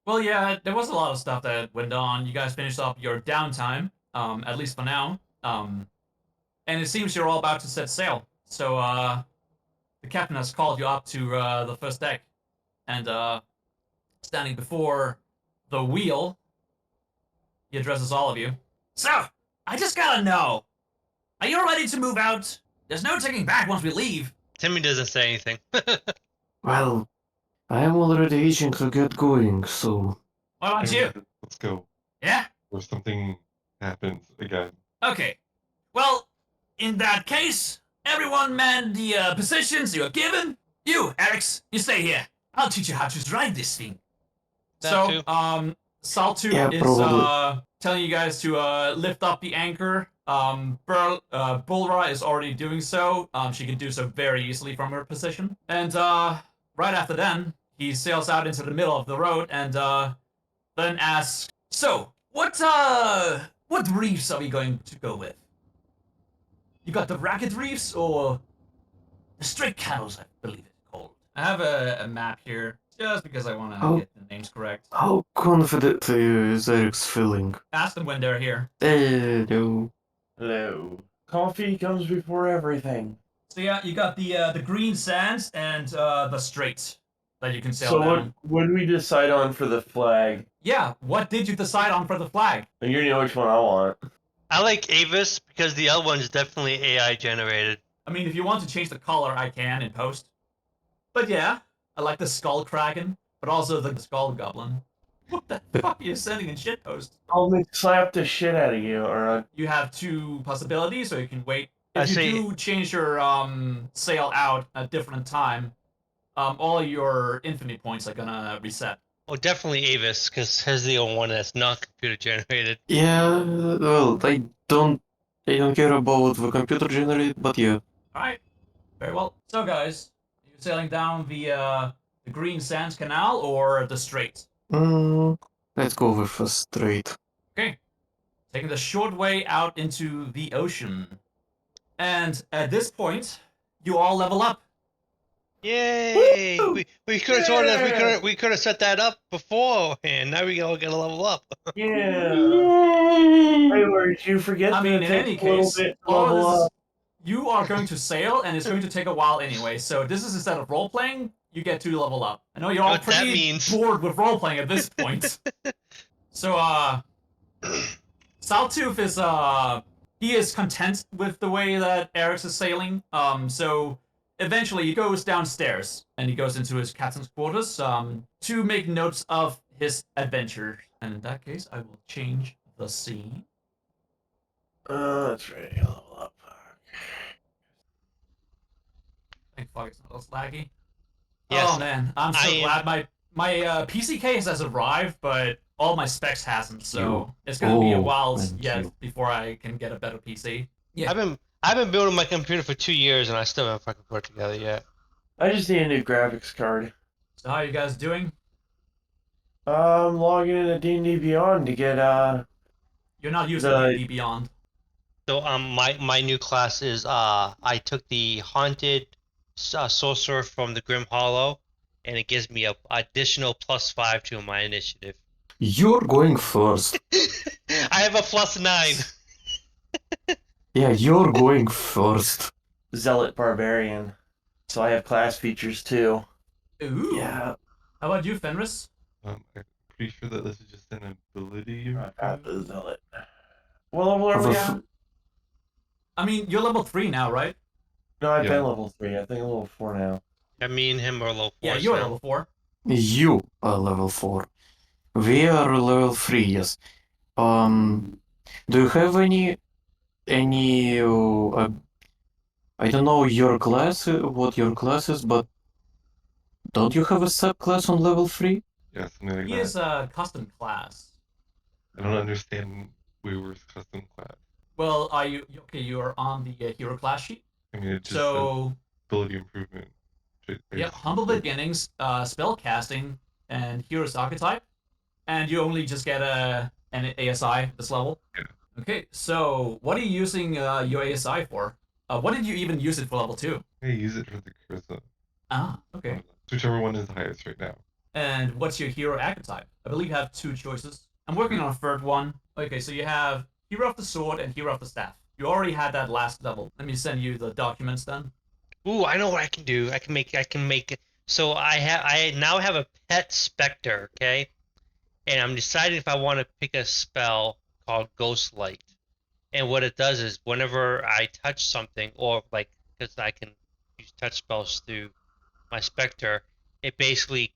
Well, yeah, there was a lot of stuff that went on. You guys finished up your downtime, at least for now. And it seems you're all about to set sail. So, the captain has called you up to the first deck, and standing before the wheel, he addresses all of you. So, I just gotta know, are you ready to move out? There's no taking back once we leave. Timmy doesn't say anything. Well, I am already itching to get going, so... What about you? Let's go. Yeah? Or something happens again. Okay. Well, in that case, everyone man the positions you are given. You, Alex, you stay here. I'll teach you how to ride this thing. So, Saltu Yeah, is telling you guys to lift up the anchor. Bulra is already doing so. She can do so very easily from her position. And right after then, he sails out into the middle of the road and then asks, "So, what reefs are we going to go with? You got the racket reefs or the straight canals, I believe it's called." I have a map here just because I want to get the names correct. How confident is Eric's feeling? Ask them when they're here. Hello. Hello. Coffee comes before everything. So yeah, you got the green sands and the straits that you can sail So down. what did we decide on for the flag? Yeah, what did you decide on for the flag? You know which one I want. I like Avis because the other one's definitely AI generated. I mean, if you want to change the color, I can in post. But yeah, I like the skull kraken, but also the skull goblin. What the fuck are you sending in shitpost? I'll slap the shit out of you, or You have two possibilities, or you can wait. I If you see. do change your sail out at a different time, all your infinity points are gonna reset. Oh, definitely Avis because he's the only one that's not computer generated. Yeah, well, I don't care about the computer generated, but yeah. Alright. Very well. So guys, are you sailing down the Green Sands Canal or the Strait? Let's go with a straight. Okay. Taking the short way out into the ocean. And at this point, you all level up. Yay! Woo! We could have told us Yeah! we could have set that up beforehand. Now we all gotta level up. yeah. Hey, or did you forget I mean, to in take any a little case, bit to all level of this, up? you are going to sail, and it's going to take a while anyway. So this is instead of role playing, you get to level up. I know you're all What that pretty means. bored with role playing at this point. So Saltooth is he is content with the way that Eric's is sailing. So eventually he goes downstairs and he goes into his captain's quarters to make notes of his adventure. And in that case, I will change the scene. That's right. Level up. Thank fuck it's not as laggy. Yes, Oh man, I'm so glad my PC case has arrived, but all my specs hasn't. So it's gonna be a while yet before I can get a better PC. Yeah. I've been building my computer for 2 years and I still haven't fucking put it together yet. I just need a new graphics card. So how are you guys doing? I'm logging into D&D Beyond to get You're not using D&D Beyond. So my new class is I took the haunted sorcerer from the Grim Hollow, and it gives me a additional +5 to my initiative. You're going first. I have a +9. Yeah, you're going first. Zealot Barbarian. So I have class features too. Ooh. Yeah. How about you, Fenris? I'm pretty sure that this is just an ability. I got the Zealot. What level are we at? I mean, you're level 3 now, right? No, I've Yeah. been level 3. I think I'm level 4 now. Yeah, me and him are level 4. Yeah, you're now. level 4. You are level 4. We are level 3, yes. Do you have any I don't know your class, what your class is, but don't you have a subclass on level 3? Yeah, something like He that. is a custom class. I don't understand WaWor's custom class. Well, are you okay? You are on the hero class sheet. I mean, it just says So ability improvement. yeah, humble beginnings, spell casting, and hero's archetype, and you only just get an ASI this level. Yeah. Okay, so what are you using your ASI for? What did you even use it for level 2? I use it for the charisma. Ah, okay. Whichever one is the highest right now. And what's your hero archetype? I believe you have 2 choices. I'm working on a third one. Okay, so you have Hero of the Sword and Hero of the Staff. You already had that last level. Let me send you the documents then. Ooh, I know what I can do. I can make. So I now have a pet specter, okay? And I'm deciding if I want to pick a spell called Ghost Light. And what it does is whenever I touch something, or like, because I can use touch spells through my specter, it basically,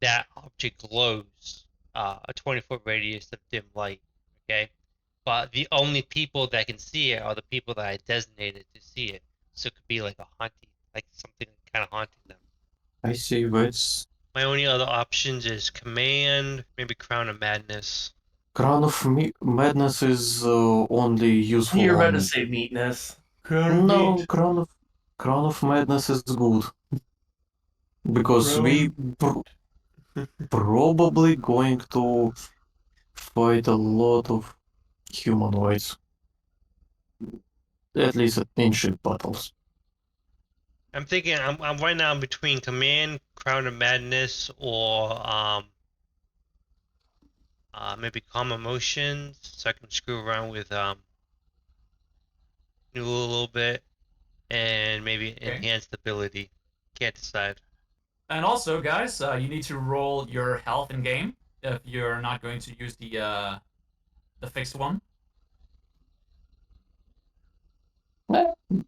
that object glows a 20-foot radius of dim light, okay? But the only people that can see it are the people that I designated to see it. So it could be like a haunting, like something kind of haunting them. I see, that's My only other options is Command, maybe Crown of Madness. Crown of Madness is only useful You're about to on... say meatness. Crown of No, meat. Crown of Madness is good. Because we probably going to fight a lot of humanoids. At least in ship battles. I'm thinking I'm right now I'm between Command, Crown of Madness, or maybe Calm Emotions, so I can screw around with New a little bit, and maybe Enhanced Ability. Can't decide. And also, guys, you need to roll your health in game if you're not going to use the fixed one.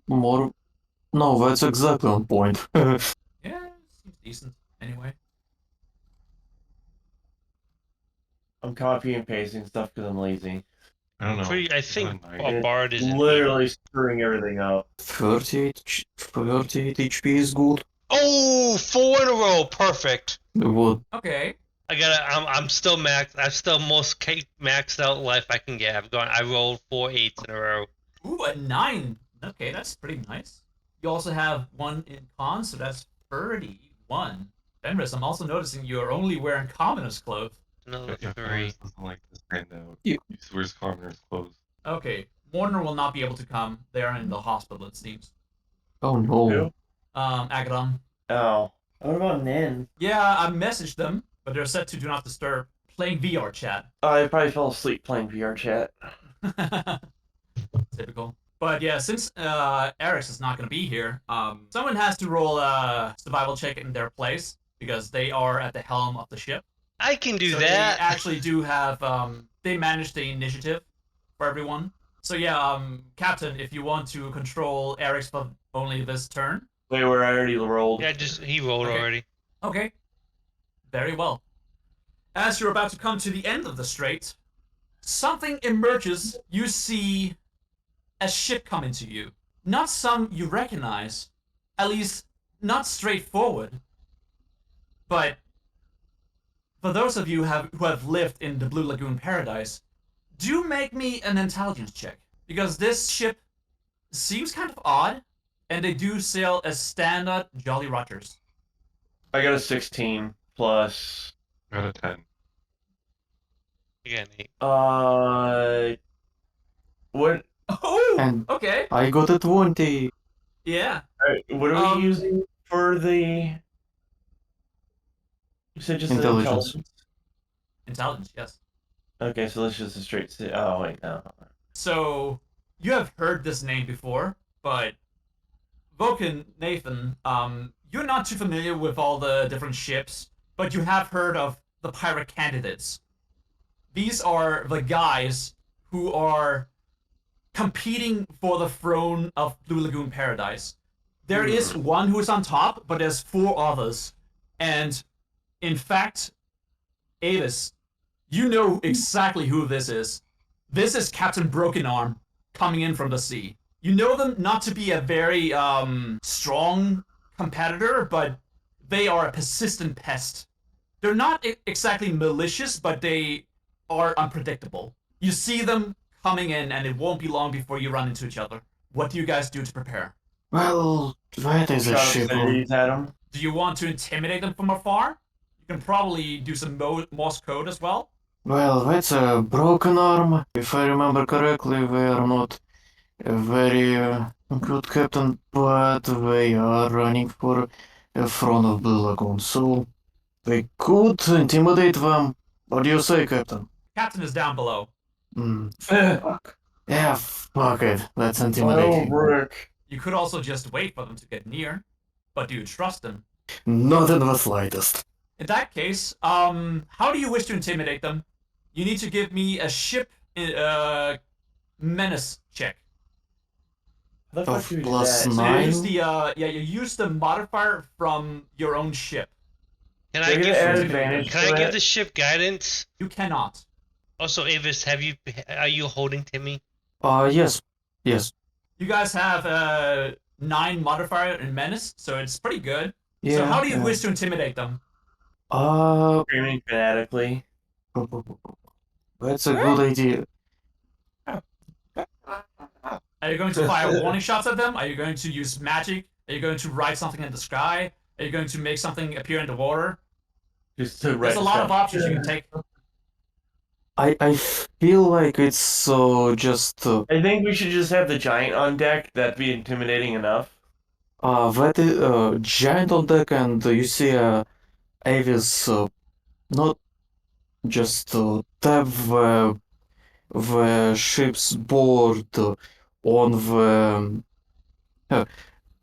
More... No, that's exactly on point. Yeah, seems decent anyway. I'm copying and pasting stuff because I'm lazy. I don't know. I think Night. a Bard is Literally screwing everything up. 38 HP is good. Oh, 4 in a row, perfect. What? Okay. I'm still maxed. I'm still maxed out life I can get. I rolled 4 8s in a row. Ooh, a 9. Okay, that's pretty nice. You also have 1 in con, so that's 31. Fenris, I'm also noticing you're only wearing commoner's clothes. Another Yeah, 3. Fenris doesn't like this handout. You- He wears commoner's clothes. Okay, Warner will not be able to come. They are in the hospital, it seems. Oh no. Who? Agadon. Oh. What about Nin? Yeah, I messaged them, but they're set to do not disturb. Playing VR chat. I probably fell asleep playing VR chat. Typical. But yeah, since Eric's is not going to be here, someone has to roll a survival check in their place because they are at the helm of the ship. I can do So that. They actually do have. They manage the initiative for everyone. So yeah, Captain, if you want to control Eric's for only this turn. Wait, where I already rolled. Yeah, he rolled Okay. already. Okay. Very well. As you're about to come to the end of the strait, something emerges. You see a ship coming to you. Not some you recognize, at least not straightforward. But for those of you who have lived in the Blue Lagoon Paradise, do make me an intelligence check. Because this ship seems kind of odd, and they do sail as standard Jolly Rogers. I got a 16 plus. Out of 10. Again, 8. What? Oh, And okay. I got a 20. Yeah. What are we using for the? You said just Intelligence. Intelligence, yes. Okay, so let's just a straight. Oh wait, no. So you have heard this name before, but Vulcan Nathan, you're not too familiar with all the different ships, but you have heard of the pirate candidates. These are the guys who are competing for the throne of Blue Lagoon Paradise. There is one who is on top, but there's 4 others. And in fact, Avis, you know exactly who this is. This is Captain Broken Arm coming in from the sea. You know them not to be a very strong competitor, but they are a persistent pest. They're not exactly malicious, but they are unpredictable. You see them coming in, and it won't be long before you run into each other. What do you guys do to prepare? Well, that is a Shot ship. obscenities at him. Do you want to intimidate them from afar? You can probably do some Morse code as well. Well, that's a broken arm. If I remember correctly, they are not a very good captain, but they are running for a front of Blue Lagoon, so We could intimidate them. What do you say, Captain? Captain is down below. Fuck. Yeah, fuck it. Let's intimidate him. Brick. You could also just wait for them to get near, but do you trust them? Not in the slightest. In that case, how do you wish to intimidate them? You need to give me a ship menace check. How the fuck Of do we do plus that? So you nine? use the you use the modifier from your own ship. Can They're I gonna give add advantage can to I give that? the ship guidance? You cannot. Also, Avis, are you holding Timmy? Yes. Yes. You guys have 9 modifier in menace, so it's pretty good. Yeah. So how do you yeah. wish to intimidate them? Screaming fanatically. That's a good idea. Are you going to fire warning shots at them? Are you going to use magic? Are you going to write something in the sky? Are you going to make something appear in the water? Just to There's a lot of options you can take. I feel like it's just I think we should just have the giant on deck. That'd be intimidating enough. that is, giant on deck, and you see Avis not just tap the ship's board on the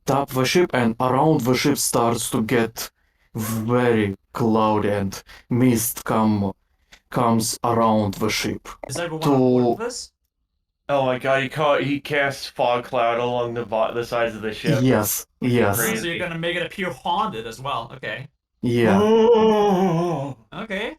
tap the ship, and around the ship starts to get very cloudy, and mist comes around the ship. Is everyone To- on board with this? Oh my god, he casts fog cloud along the sides of the ship. Yes, yes, Crazy. So you're gonna make it appear haunted as well. Okay. yeah. Oh. Okay.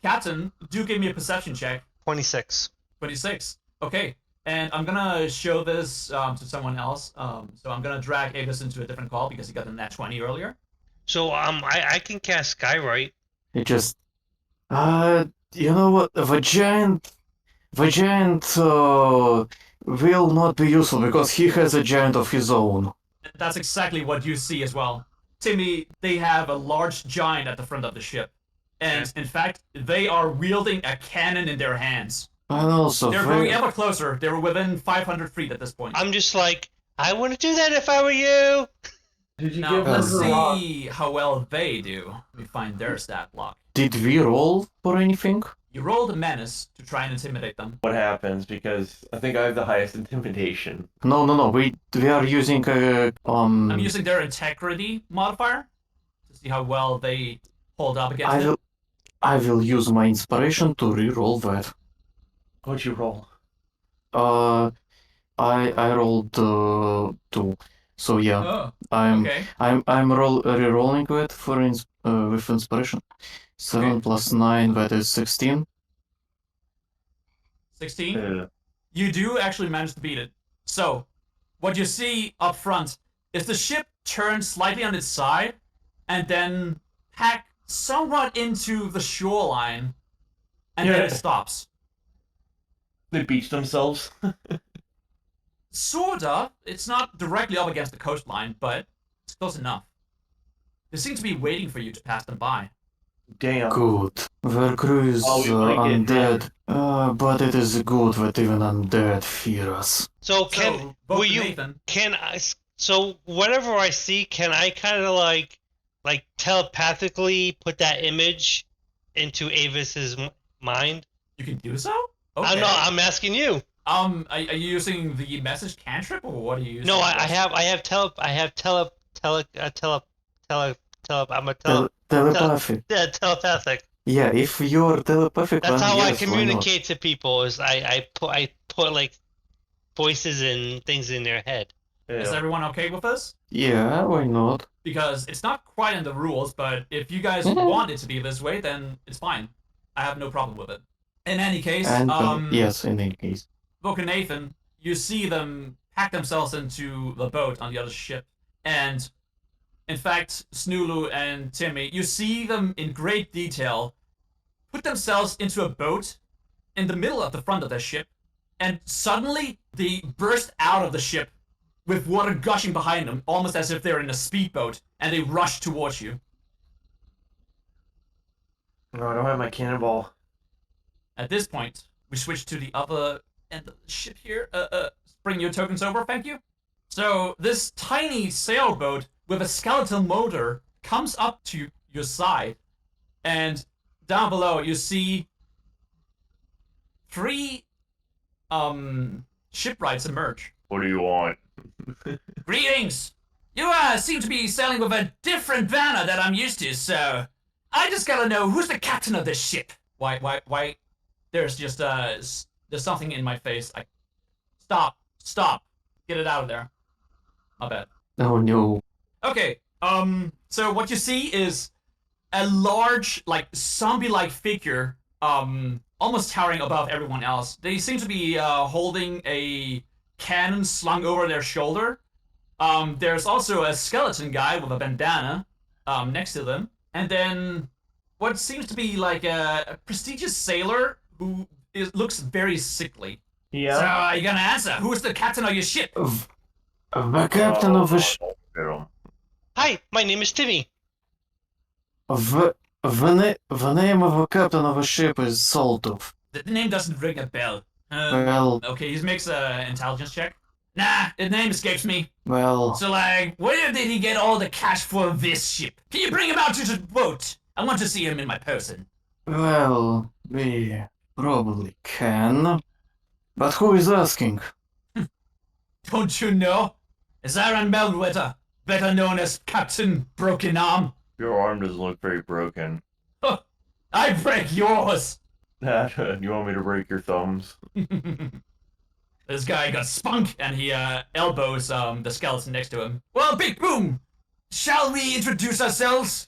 Captain, do give me a perception check. 26. 26. Okay. And I'm gonna show this to someone else. So I'm gonna drag Avis into a different call because he got a nat 20 earlier. So I can cast Skywrite. It just you know what, the giant will not be useful because he has a giant of his own. That's exactly what you see as well. Timmy, they have a large giant at the front of the ship. And in fact, they are wielding a cannon in their hands. And also They're going ever closer. They're within 500 feet at this point. I'm just like, I want to do that if I were you. Did you Now, give let's us a rock? see how well they do. Let me find their stat block. Did we roll for anything? You rolled a menace to try and intimidate them. What happens? Because I think I have the highest intimidation. No. We are using I'm using their integrity modifier to see how well they hold up against it. I will use my inspiration to re-roll that. What'd you roll? I rolled 2. So yeah, Oh, I'm okay. re-rolling it for with inspiration. 7 Okay. plus 9, that is 16. 16. You do actually manage to beat it. So, what you see up front is the ship turns slightly on its side and then hack somewhat into the shoreline, and then Yeah. it stops. They beach themselves. Sorta. It's not directly up against the coastline, but it's close enough. They seem to be waiting for you to pass them by. Damn. Good. Their crew is Oh, we might get undead, but it is good that even undead fear us. So So, will both you? Nathan, Can I? So whatever I see, can I kind of like telepathically put that image into Avis's mind? you can do so? Okay. I'm not. I'm asking you. Are you using the message cantrip, or what are you using? No, I have Telepathy. telepathic. Yeah, if you're telepathic, That's then how I yes, why not? communicate to people. Is I put like voices and things in their head. Is Yeah. everyone okay with this? Yeah, why not? Because it's not quite in the rules, but if you guys Mhm. want it to be this way, then it's fine. I have no problem with it. In any case, And yes, in any case. Book and Nathan, you see them pack themselves into the boat on the other ship, and in fact, Snulu and Timmy, you see them in great detail put themselves into a boat in the middle of the front of their ship, and suddenly they burst out of the ship with water gushing behind them, almost as if they're in a speedboat, and they rush towards you. No, I don't have my cannonball. At this point, we switch to the other end of the ship here. Bring your tokens over, thank you. So this tiny sailboat with a skeletal motor comes up to your side, and down below you see 3 shipwrights emerge. What do you want? Greetings! You seem to be sailing with a different banner that I'm used to, so I just gotta know who's the captain of this ship. Why? There's just there's something in my face. Stop, get it out of there. My bad. Oh no. Okay, so what you see is a large, like, zombie-like figure, almost towering above everyone else. They seem to be holding a cannon slung over their shoulder. There's also a skeleton guy with a bandana next to them, and then what seems to be like a prestigious sailor who looks very sickly. Yeah. So are you gonna answer? Who's the captain of your ship? The captain of the sh- Get 'em. Hi, my name is Timmy. the name of the captain of a ship is Saltov. The name doesn't ring a bell. Well, Okay, he makes an intelligence check. Nah, the name escapes me. well, So, like, where did he get all the cash for this ship? Can you bring him out to the boat? I want to see him in my person. well, we probably can. But who is asking? Don't you know? It's Aaron Melwetter, better known as Captain Broken Arm. Your arm doesn't look very broken. I break yours! You want me to break your thumbs? This guy got spunk, and he elbows the skeleton next to him. Well, Big Boom, shall we introduce ourselves?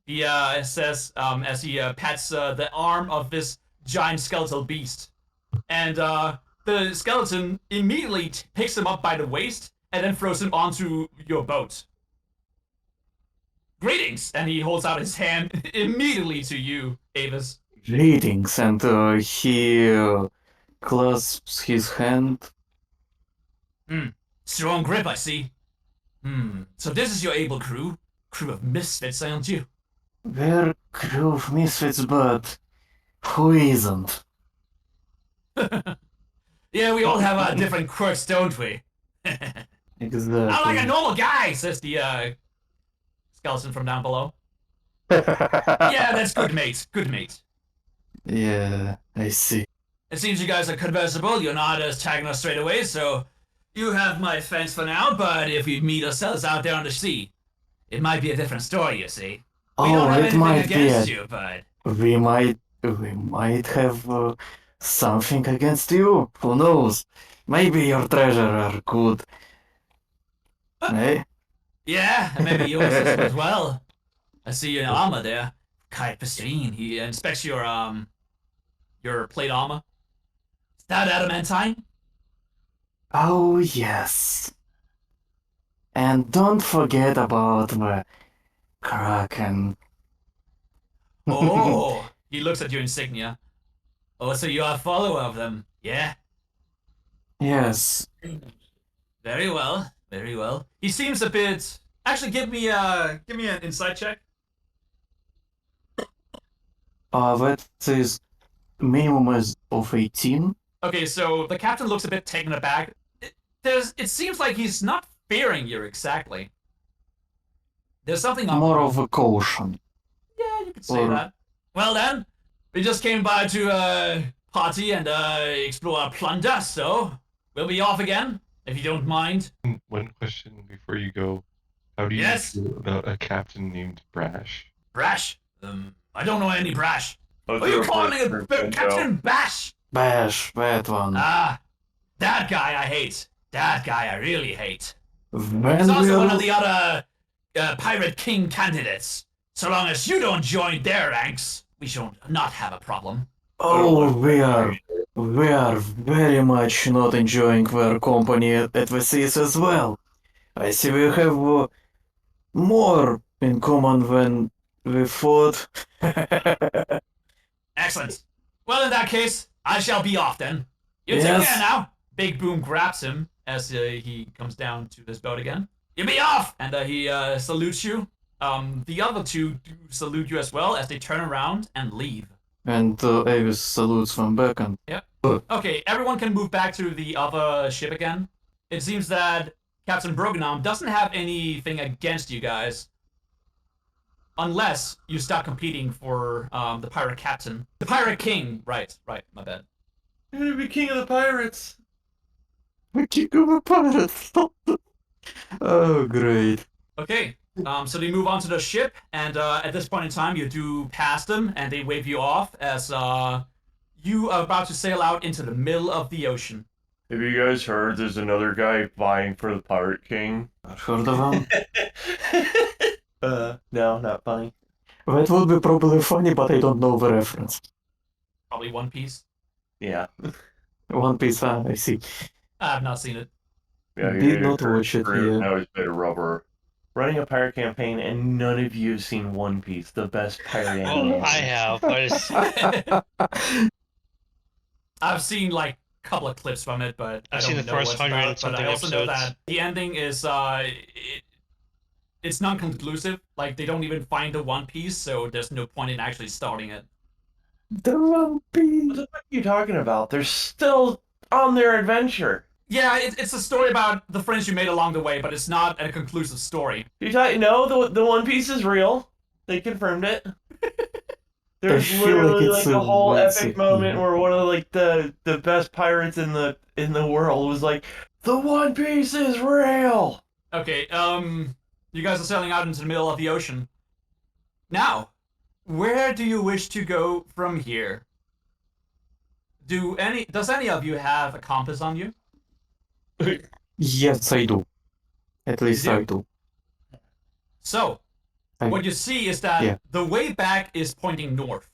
He says as he pats the arm of this giant skeletal beast. And the skeleton immediately picks him up by the waist and then throws him onto your boat. Greetings! And he holds out his hand immediately to you, Avis. Greetings, and he clasps his hand. Strong grip, I see. So this is your able crew? Crew of misfits, aren't you? We're crew of misfits, but who isn't? Yeah, we all have our different quirks, don't we? Exactly. I'm like a normal guy, says the skeleton from down below. Yeah, Yeah, that's good, mate. Good, mate. Yeah, I see. It seems you guys are conversible. You're not tagging us straight away, so you have my thanks for now. But if we meet ourselves out there on the sea, it might be a different story. You see, we Oh, don't have it anything might be. against you, but We might have something against you. Who knows? Maybe your treasure are good. Eh? yeah, and maybe yours is as well. I see your armor there, quite pristine. He inspects your plate armor. Is that adamantine? Oh yes. And don't forget about the Kraken. Oh, he looks at your insignia. Oh, so you are a follower of them? Yeah. Yes. Very well. Very well. He seems a bit. Actually, give me an insight check. That is minimum is of 18. Okay, so the captain looks a bit taken aback. It seems like he's not fearing you exactly. There's something up. More of a caution. Yeah, you could say Or- that. Well then, we just came by to party and explore Plunder, so we'll be off again if you don't mind. One question before you go. How do you Yes? feel about a captain named Brash? Brash? I don't know any Brash. Those Are you are calling first it person, Captain Bash? Bash, that one. Ah, that guy I hate. That guy I really hate. When He's also one we're- of the other Pirate King candidates. So long as you don't join their ranks, we shall not have a problem. Oh, we are very much not enjoying their company at the seas as well. I see we have more in common than we thought. Excellent. Well, in that case, I shall be off then. You take Yes. care now. Big Boom grabs him as he comes down to his boat again. You be off! And he salutes you. The other two do salute you as well as they turn around and leave. And Avis salutes from back and Okay, everyone can move back to the other ship again. It seems that Captain Broganarm doesn't have anything against you guys. unless you stop competing for the pirate captain, the pirate king. Right, my bad. You're gonna be king of the pirates. King of the pirates. Oh, great. Okay, so they move on to the ship, and at this point in time, you do pass them, and they wave you off as you are about to sail out into the middle of the ocean. Have you guys heard there's another guy vying for the Pirate King? Heard of him? No, not funny. That would be probably funny, but I don't know the reference. Probably One Piece. Yeah. One Piece, I see. I have not seen it. Yeah, Did not watch it, yeah. Now he's bit of rubber. Running a pirate campaign, and none of you have seen One Piece, the best pirate anime. Well, I have. I just, I've seen like a couple of clips from it, but I I've don't seen the know first what's 100 and about. But something I also know episodes. that the ending is it's non-conclusive. Like they don't even find the One Piece, so there's no point in actually starting it. The One What Piece. the fuck are you talking about? They're still on their adventure. Yeah, it's a story about the friends you made along the way, but it's not a conclusive story. No, the One Piece is real. They confirmed it. There's feel like literally it's like a whole it's epic a- moment where one of like the best pirates in the world was like, "The One Piece is real." Okay, you guys are sailing out into the middle of the ocean. Now, where do you wish to go from here? Does any of you have a compass on you? Yes, I do. At least do? I do. So, what you see is that Yeah. the way back is pointing north.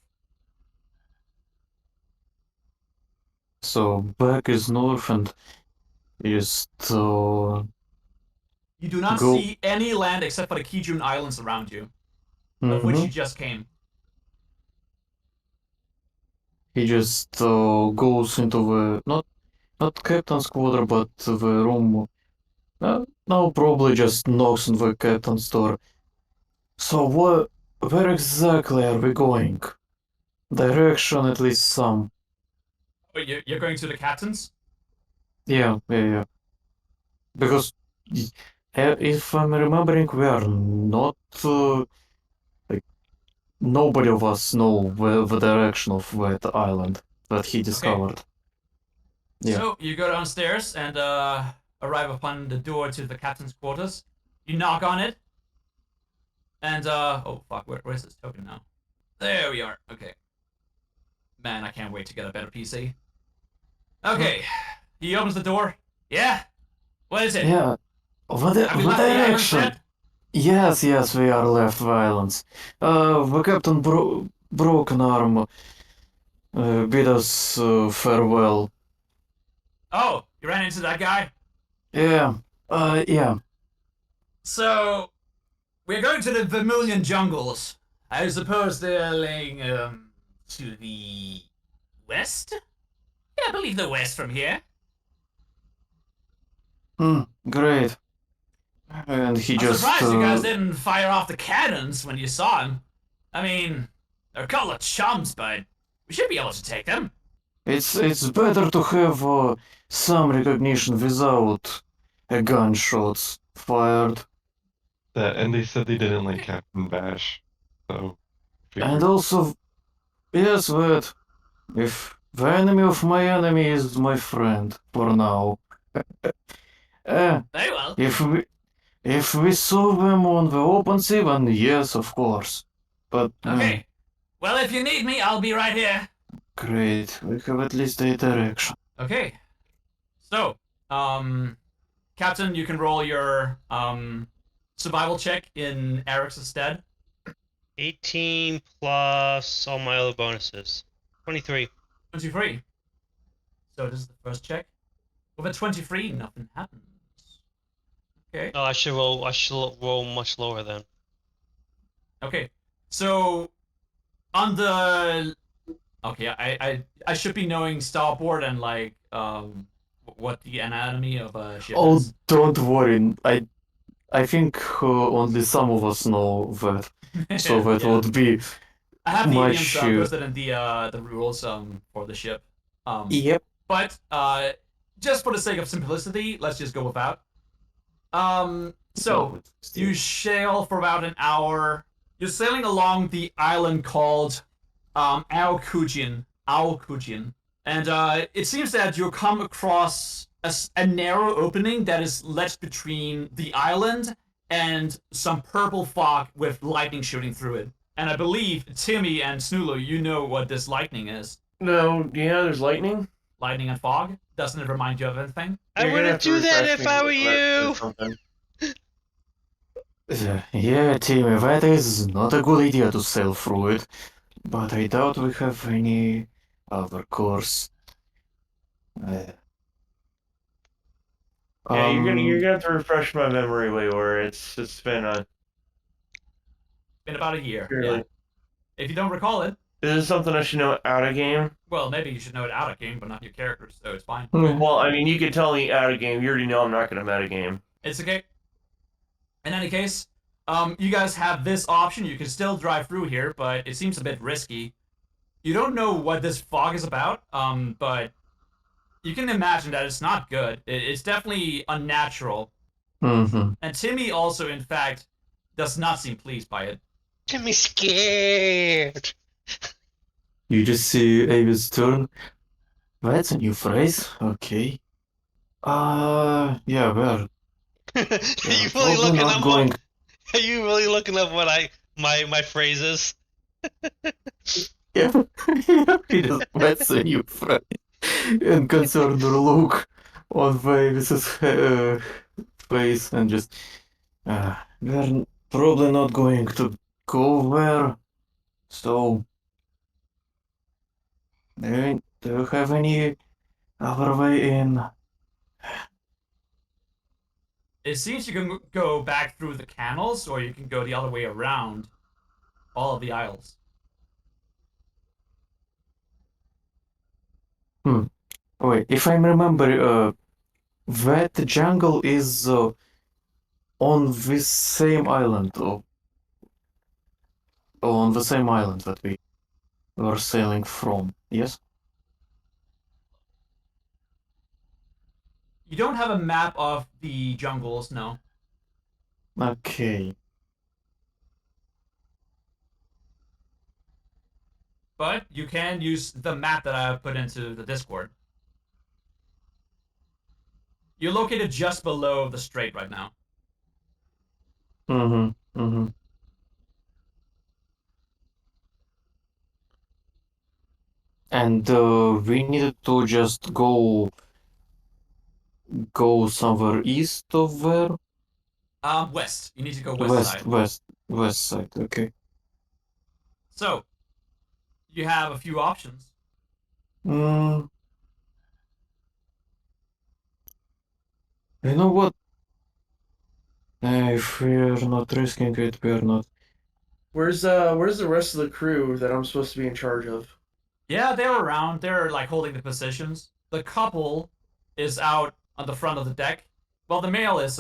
So back is north and just You do not Go- see any land except for the Kijun Islands around you, of which you just came. he just goes into the not captain's quarter but the room. No, probably just knocks on the captain's door. So where exactly are we going? Direction, at least some. But you're going to the captain's? Yeah. Because if I'm remembering, we are not like nobody of us know the direction of that island that he discovered. Yeah. So you go downstairs and arrive upon the door to the captain's quarters. You knock on it, and oh fuck, where's this token now? There we are. Okay. Man, I can't wait to get a better PC. Okay, he opens the door. Yeah. What is it? Yeah. The Have you left the island direction. yet? Yes, we are left violence. The captain broke an arm. Bid us farewell. Oh, you ran into that guy. Yeah. Yeah. So, we're going to the Vermilion Jungles. I suppose they're laying to the west. Yeah, I believe the west from here. Great. And he I'm just. surprised you guys didn't fire off the cannons when you saw him. I mean, they're a couple of chums, but we should be able to take them. It's better to have some recognition without gunshots fired. And they said they didn't like Captain Bash, so. And also, yes, that if the enemy of my enemy is my friend for now. Very well. If we saw them on the open sea, then yes, of course. But Okay. Well, if you need me, I'll be right here. great, we have at least a direction. Okay. So, Captain, you can roll your survival check in Eric's stead. 18 plus all my other bonuses. 23. 23. So this is the first check. With a 23, nothing happens. Okay. Oh, I should roll much lower then. Okay. So on the okay, I should be knowing starboard and like what the anatomy of a ship Oh, is. don't worry. I think only some of us know that, so that Yeah. would be I have the much, idioms listed in the rules for the ship. yep. But just for the sake of simplicity, let's just go without. So you sail for about an hour You're sailing along the island called Aokujin. Aokujin. And it seems that you'll come across a narrow opening that is left between the island and some purple fog with lightning shooting through it. And I believe, Timmy and Snulu, you know what this lightning is. No, yeah, there's lightning. Lightning and fog? Doesn't it remind you of anything? I You're gonna have wouldn't to do that refresh if me I were with that or you. something. Yeah, Timmy, that is not a good idea to sail through it. But I doubt we have any other course. Yeah, you're gonna have to refresh my memory, WaWor. It's been a Been about a year. fairly. Yeah. If you don't recall it, Is this something I should know out of game? well, maybe you should know it out of game, but not your characters, so it's fine. Well, I mean, you can tell me out of game. You already know I'm not gonna meta game. It's okay. In any case, you guys have this option. You can still drive through here, but it seems a bit risky. You don't know what this fog is about, but you can imagine that it's not good. It's definitely unnatural. Mm-hmm. And Timmy also, in fact, does not seem pleased by it. Get me scared. You just see Avis turn. That's a new phrase. Okay. Yeah, we're Are you really probably looking not up going. Are you really looking up what my phrases? Yeah, he just that's a new phrase. And concerned look on Avis's face, and just we're probably not going to go there. So, do you have any other way in? It seems you can go back through the canals, or you can go the other way around all of the isles. Wait, if I remember, that jungle is on this same island, or on the same island that we were sailing from. Yes. You don't have a map of the jungles, no. Okay. But you can use the map that I put into the Discord. You're located just below the strait right now. Mm-hmm. Mm-hmm. And we needed to just go somewhere east of there. West. You need to go west side. West side. Okay. So, you have a few options. Mm. You know what? If we're not risking it, we're not. Where's the rest of the crew that I'm supposed to be in charge of? Yeah, they're around. They're like holding the positions. The couple is out on the front of the deck. Well, the male is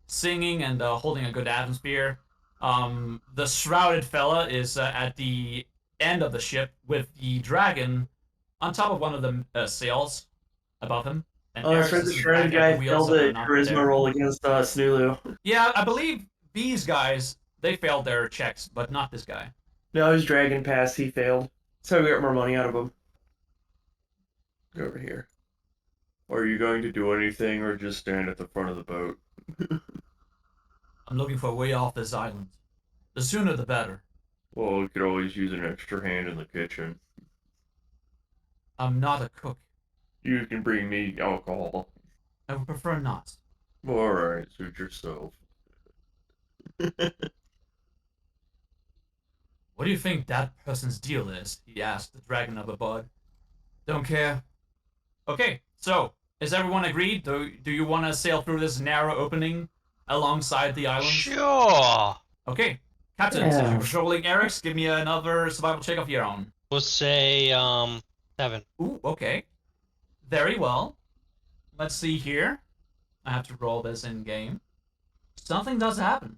singing and holding a good atmosphere. The shrouded fella is at the end of the ship with the dragon on top of one of the sails above him. And Oh, that's Eric's right. The is shredded back at guy the wheels failed that are the not charisma there. roll against Snulu. Yeah, I believe these guys, they failed their checks, but not this guy. No, his dragon pass, he failed. So we got more money out of him. Go over here. Are you going to do anything or just stand at the front of the boat? I'm looking for a way off this island. The sooner the better. Well, we could always use an extra hand in the kitchen. I'm not a cook. You can bring me alcohol. I would prefer not. Alright, suit yourself. What do you think that person's deal is? He asked the dragon of a bud. Don't care. Okay, so, is everyone agreed? Do you want to sail through this narrow opening alongside the islands? Sure. Okay, Captain, since you're controlling Eric's, give me another survival check of your own. We'll say 7. Ooh, okay. Very well. Let's see here. I have to roll this in game. Something does happen.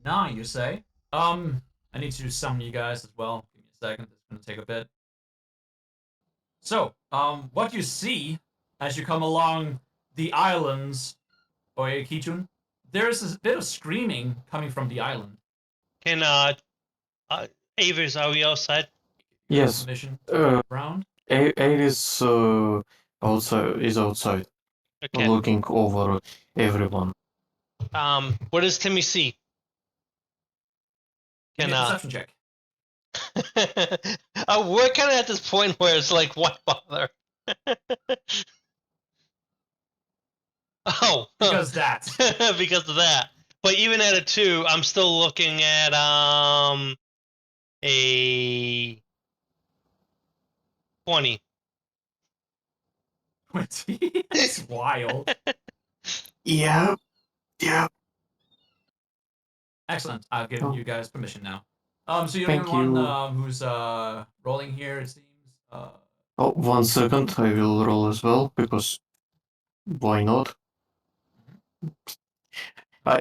9, you say? I need to summon you guys as well. Give me a second. It's gonna take a bit. So, what you see as you come along the islands, Oyekichun, there's a bit of screaming coming from the island. Can Avis, are we outside? Yes. Permission Uh, round. Avis is outside, Okay. looking over everyone. What does Timmy see? Give me Can a perception check. we're kind of at this point where it's like, what bother? Oh, Because that. because of that. But even at a 2, I'm still looking at a 20. That's wild. Yeah, yeah. Excellent. I've given Oh. you guys permission now. So you're the Thank only one you. who's rolling here, it seems. Oh, 1 second, I will roll as well, because why not?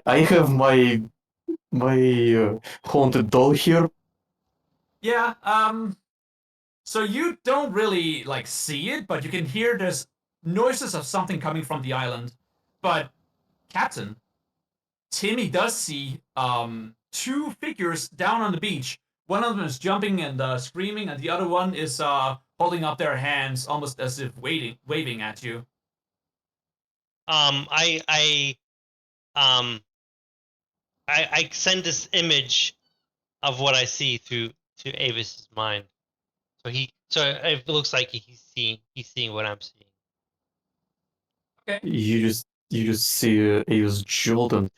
I have my haunted doll here. Yeah, so you don't really, like, see it, but you can hear there's noises of something coming from the island. But, Captain, Timmy does see, 2 figures down on the beach. One of them is jumping and screaming, and the other one is holding up their hands almost as if waving at you. I send this image of what I see to Avis's mind. So it looks like he's seeing what I'm seeing. Okay. You just see Avis Jordan.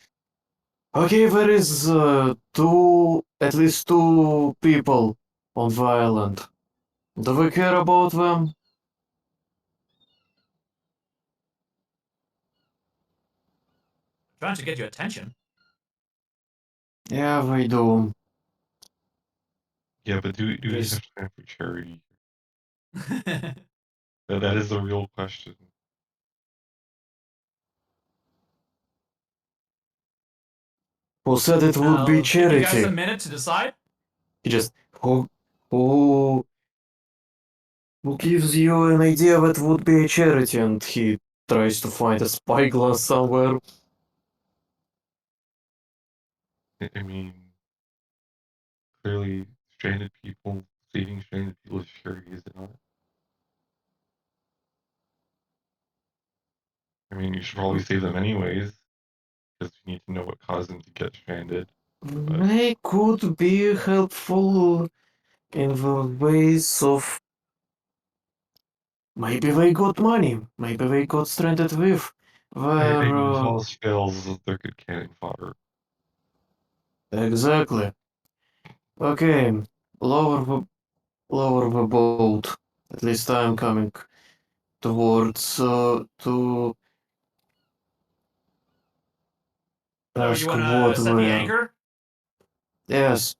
Okay, there is at least 2 people on the island. Do we care about them? Trying to get your attention. Yeah, we do. Yeah, but do we There's- have time for charity? That is the real question. Who said it would be I'll give you guys a charity? minute to decide. He just who gives you an idea that would be a charity, and he tries to find a spyglass somewhere. I mean, clearly, stranded people, saving stranded people is charity, is it not? I mean, you should probably save them anyways, because you need to know what caused them to get stranded. They could be helpful in the ways of maybe they got money, maybe they got stranded with I mean, if their all else fails, they're good cannon fodder. exactly. Okay, lower the boat. At least I'm coming towards to So you ask want what to set the were. anchor? Yes.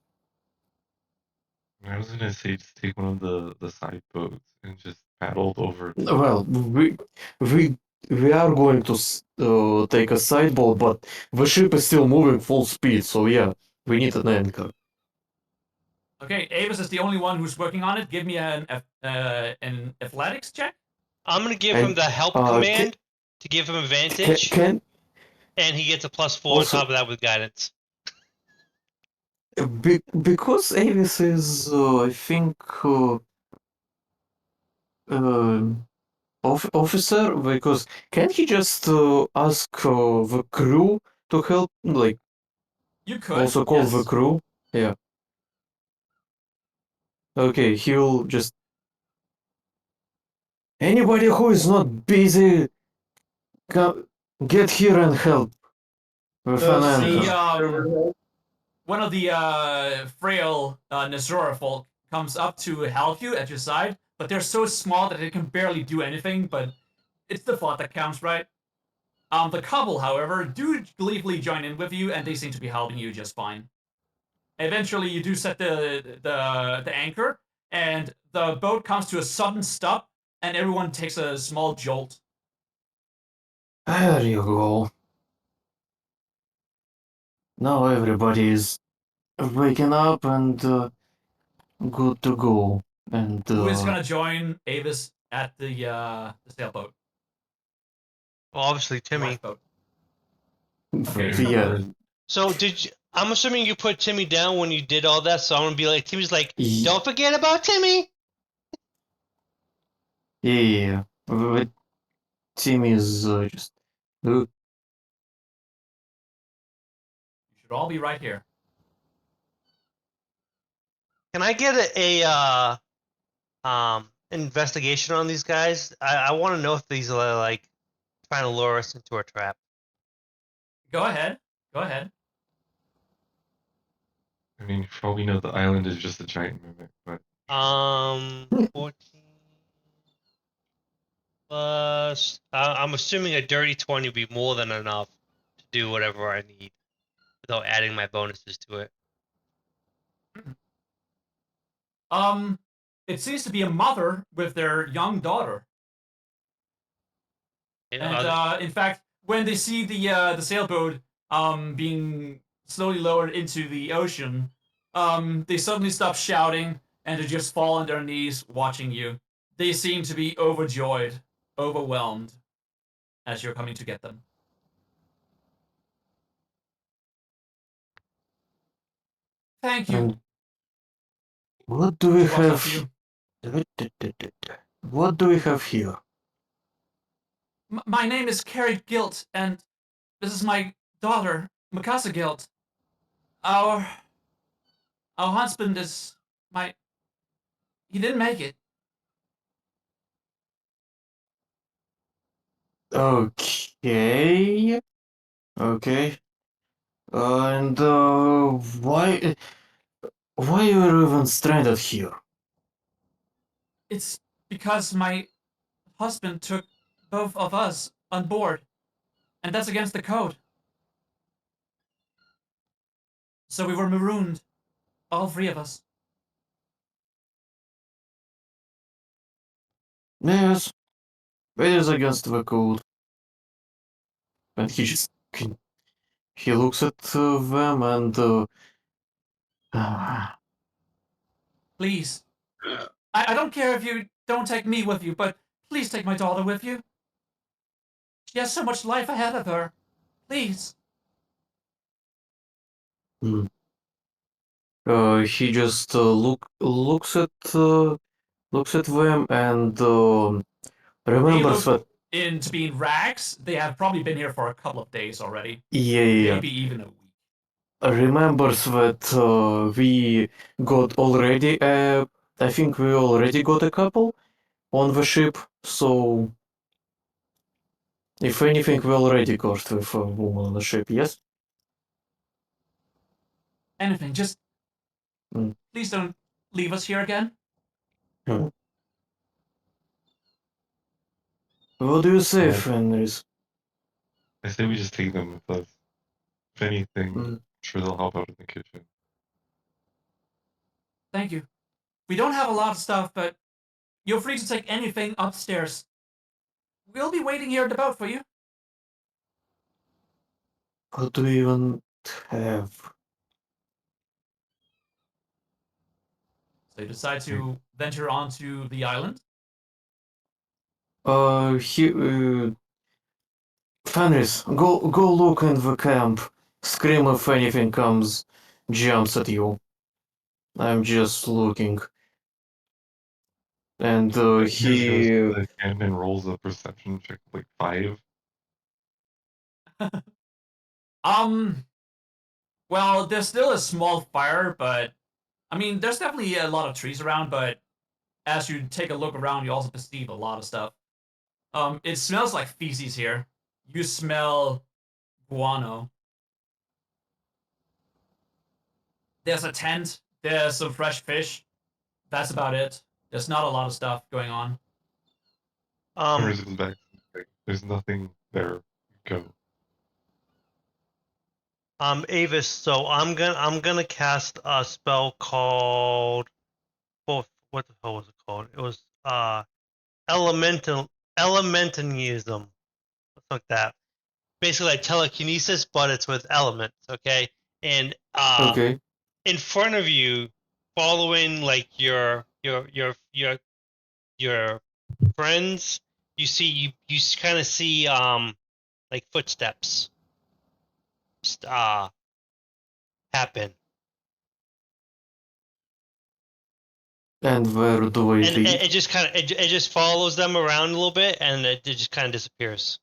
I was gonna say just take one of the side boats and just paddle over to Well, we are going to take a side boat, but the ship is still moving full speed, so yeah, we need an anchor. Okay, Avis is the only one who's working on it. Give me an athletics check. I'm gonna give And, him the help ca- command to give him advantage, Can and he gets a +4 Also- on top of that with guidance. because Avis is I think officer, because can he just ask the crew to help, like You could. also call yes. the crew? Yeah. Okay, he'll just anybody who is not busy, get here and help with an Does The anchor. one of the frail Nazora folk comes up to help you at your side, but they're so small that they can barely do anything. But it's the thought that counts, right? The couple, however, do gleefully join in with you, and they seem to be helping you just fine. Eventually, you do set the anchor, and the boat comes to a sudden stop, and everyone takes a small jolt. There you go. Now everybody is waking up and good to go. And Who is gonna join Avis at the sailboat? Well, obviously Timmy. Lifeboat. Okay, Okay, yeah. So did you, I'm assuming you put Timmy down when you did all that, so I'm gonna be like, Timmy's like, Ye- don't forget about Timmy. Yeah, but Tim is just. Uh, You should all be right here. Can I get a investigation on these guys? I want to know if these are like trying to lure us into a trap. Go ahead. Go ahead. I mean, for all we know, the island is just a giant mimic, but 14 plus. I'm assuming a dirty 20 would be more than enough to do whatever I need without adding my bonuses to it. It seems to be a mother with their young daughter. You know, And in fact, when they see the sailboat being slowly lowered into the ocean, they suddenly stop shouting and they just fall on their knees watching you. They seem to be overjoyed, overwhelmed as you're coming to get them. Thank you. and what do we She walks up have? to you. What do we have here? My name is Carrie Gilt, and this is my daughter, Mikasa Gilt. Our our husband is my. He didn't make it. Okay. Okay. And why you're even stranded here? It's because my husband took both of us on board, and that's against the code. So we were marooned, all three of us. Yes, it is against the code. And he looks at them and Please. I don't care if you don't take me with you, but please take my daughter with you. She has so much life ahead of her. Please. hmm. He just looks at them and They remembers look that. into being rags. They have probably been here for a couple of days already. Yeah, Maybe even a week. remembers that we got already. I think we already got a couple on the ship. So if anything, we already got with a woman on the ship. Yes. Anything, just Mm. please don't leave us here again. Hmm. What do you say, Yeah. Fenris? I say we just take them with us. If anything, Mm. I'm sure they'll help out in the kitchen. Thank you. We don't have a lot of stuff, but you're free to take anything upstairs. We'll be waiting here at the boat for you. What do we even have? So you decide to venture onto the island. Fenris, go look in the camp. Scream if anything jumps at you. I'm just looking. And He goes he to the camp and rolls a perception check like 5. Um, well, there's still a small fire, but I mean, there's definitely a lot of trees around, but as you take a look around, you also perceive a lot of stuff. It smells like feces here. You smell guano. There's a tent. There's some fresh fish. That's about it. There's not a lot of stuff going on. Summers goes back. Like, there's nothing there. Go. Avis. So I'm gonna cast a spell called what the hell was it called? It was elementanism, something like that. Basically like telekinesis, but it's with elements. Okay, and okay. in front of you, following like your friends, you kind of see like footsteps. happen. And where do I And lead? it just kind of it just follows them around a little bit, and it just kind of disappears.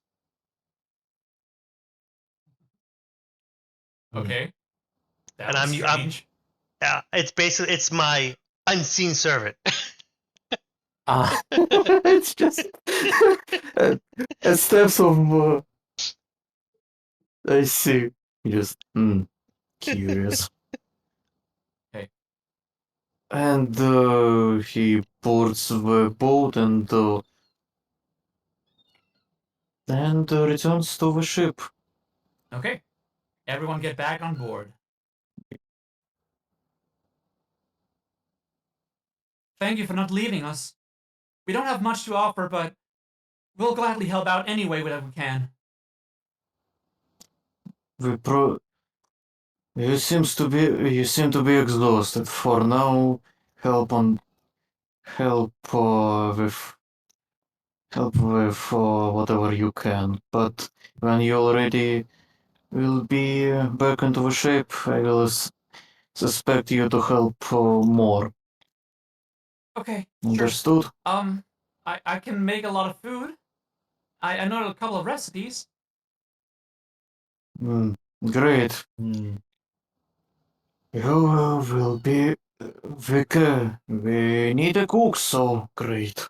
Okay. That And was I'm strange. it's basically it's my unseen servant. Ah, it's just steps of. I see. Just curious. Okay. And he boards the boat and returns to the ship. Okay. Everyone get back on board. Thank you for not leaving us. We don't have much to offer, but we'll gladly help out any way that we can. We pro. You seem to be exhausted. For now, help on help with whatever you can. But when you already will be back into the ship, I will suspect you to help more. Okay, sure. Understood? I can make a lot of food. I know a couple of recipes. Great. You will be. We need a cook, so great.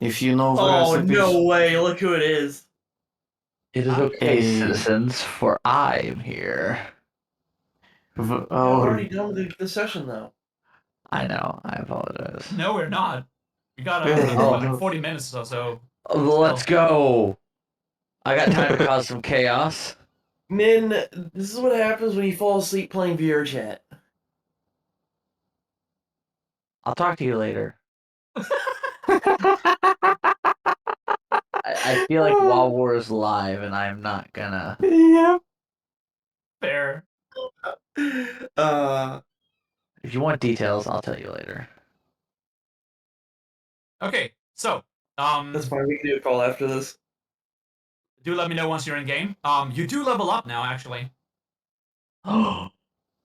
If you know the Oh, recipes. no way. Look who it is. It is Huh? okay, Hey. citizens, for I am here. The, We're our already done with the session, though. I know, I apologize. No, we're not. We got Yeah, what, Oh. like 40 minutes or so. Let's go! I got time to cause some chaos. Min, this is what happens when you fall asleep playing VR chat. I'll talk to you later. I feel like WaWor is live, and I'm not gonna. Yep. Fair. If you want details, I'll tell you later. Okay, so That's fine. We can do a call after this. do let me know once you're in game. You do level up now, actually. Am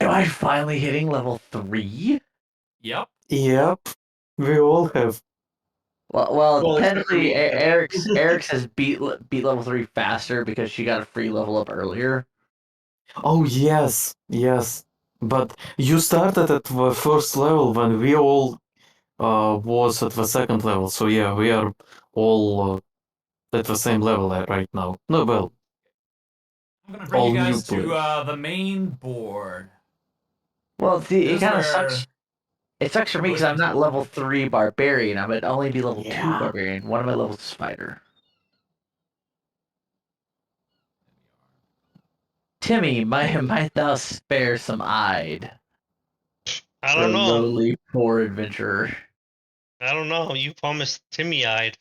I finally hitting level 3? Yep. Yep. We all have. Well, except for technically, me. Eric's has beat level 3 faster because she got a free level up earlier. Oh yes, yes. But you started at the first level when we all was at the second level. So yeah, we are all at the same level right now. No, well, I'm gonna bring all you new guys to players. the main board. Well, see, This it is kind of where sucks. It sucks for me because most I'm not level 3 barbarian. I would only be level 2 Yeah. barbarian. One of my levels is fighter. Timmy, might thou spare some hide I for don't a know. lowly poor adventurer? I don't know. You promised Timmy-eyed.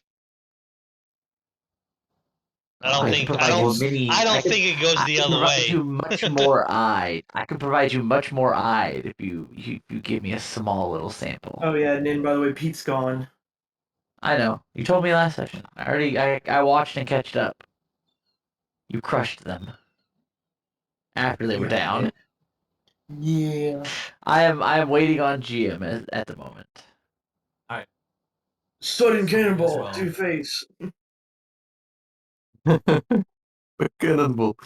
I I don't can think. provide you many. I don't think it goes I the can other provide way. you much more hide. I can provide you much more hide if you give me a small little sample. Oh, yeah, Nin, by the way, Pete's gone. I know. You told me last session. I watched and catched up. You crushed them after they were Yeah, down. Yeah. I am waiting on GM at the moment. Sudden Something as cannonball, well. Two-Face. A cannonball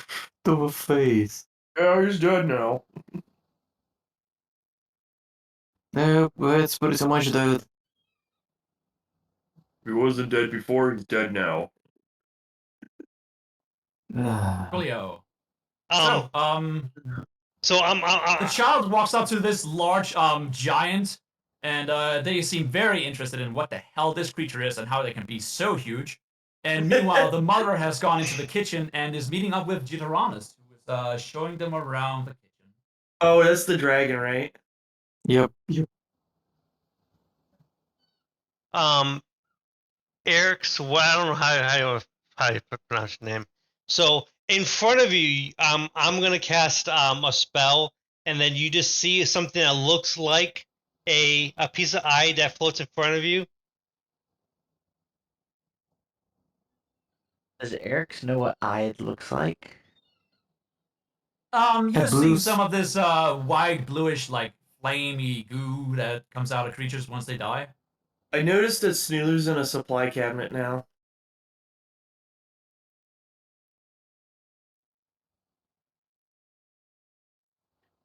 to the face. Oh, he's dead now. Yeah, it's pretty much that. He wasn't dead before, he's dead now. Julio. Um. So The child walks up to this large giant, and they seem very interested in what the hell this creature is and how they can be so huge. And meanwhile, the mother has gone into the kitchen and is meeting up with Gitaranus, who is showing them around the kitchen. Oh, that's the dragon, right? Yep. Eric's. Well, I don't know how you pronounce your name. So in front of you, I'm gonna cast a spell, and then you just see something that looks like a piece of eye that floats in front of you. Does Eric's know what hide looks like? You're And seeing blues. some of this white bluish like flamey goo that comes out of creatures once they die. I noticed that Snoozer's in a supply cabinet now.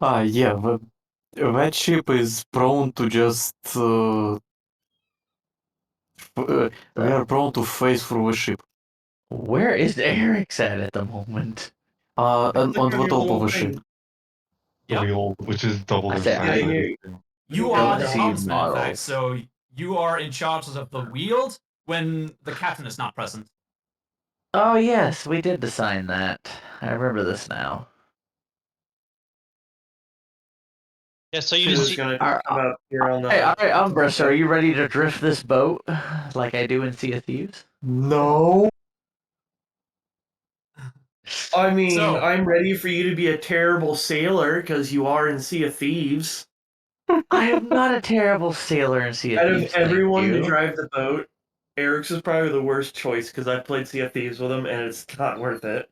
Yeah, that ship is prone to just. We are prone to face through the ship. Where is Eric's at the moment? And Click on the your top of little the ship. thing. The Yep. wheel, which is double I the say, size. Yeah, of you- it. You Don't are the see helmsman, in fact, models. so you are in charge of the wheel when the captain is not present. Oh yes, we did design that. I remember this now. Yeah, so you Who's just gonna Are- come up here on the. Hey, all right, Umbrus, are you ready to drift this boat like I do in Sea of Thieves? No. I mean, So- I'm ready for you to be a terrible sailor because you are in Sea of Thieves. I am not a terrible sailor in Sea of Out of Thieves, thank everyone to you. drive the boat, Eric's is probably the worst choice because I've played Sea of Thieves with him and it's not worth it.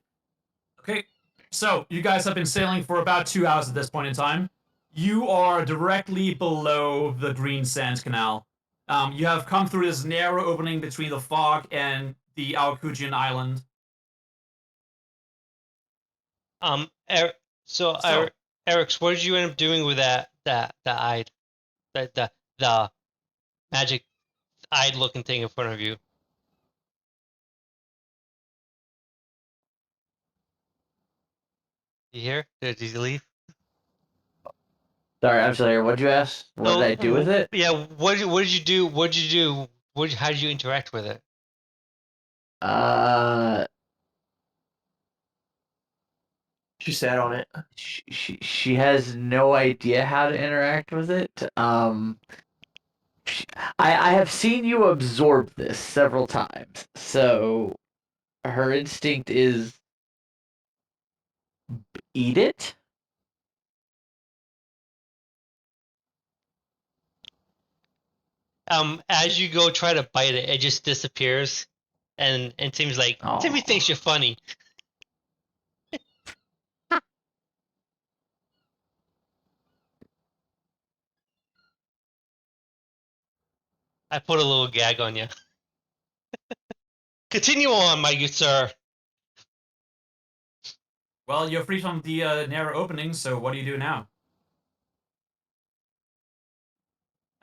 Okay, so you guys have been sailing for about 2 hours at this point in time. You are directly below the Green Sands Canal. You have come through this narrow opening between the fog and the Alcudian Island. Eric, So- Eric, what did you end up doing with the magic eyed looking thing in front of you? You hear? Did he leave? Sorry, I'm sorry. What'd you ask? What did I do with it? Yeah, what did you do? What did you do? How did you interact with it? She sat on it. She has no idea how to interact with it. I have seen you absorb this several times, so her instinct is eat it. As you go try to bite it, it just disappears, and it seems like Timmy Aw. thinks you're funny. I put a little gag on you. Continue on, my good sir. Well, you're free from the narrow opening, so what do you do now?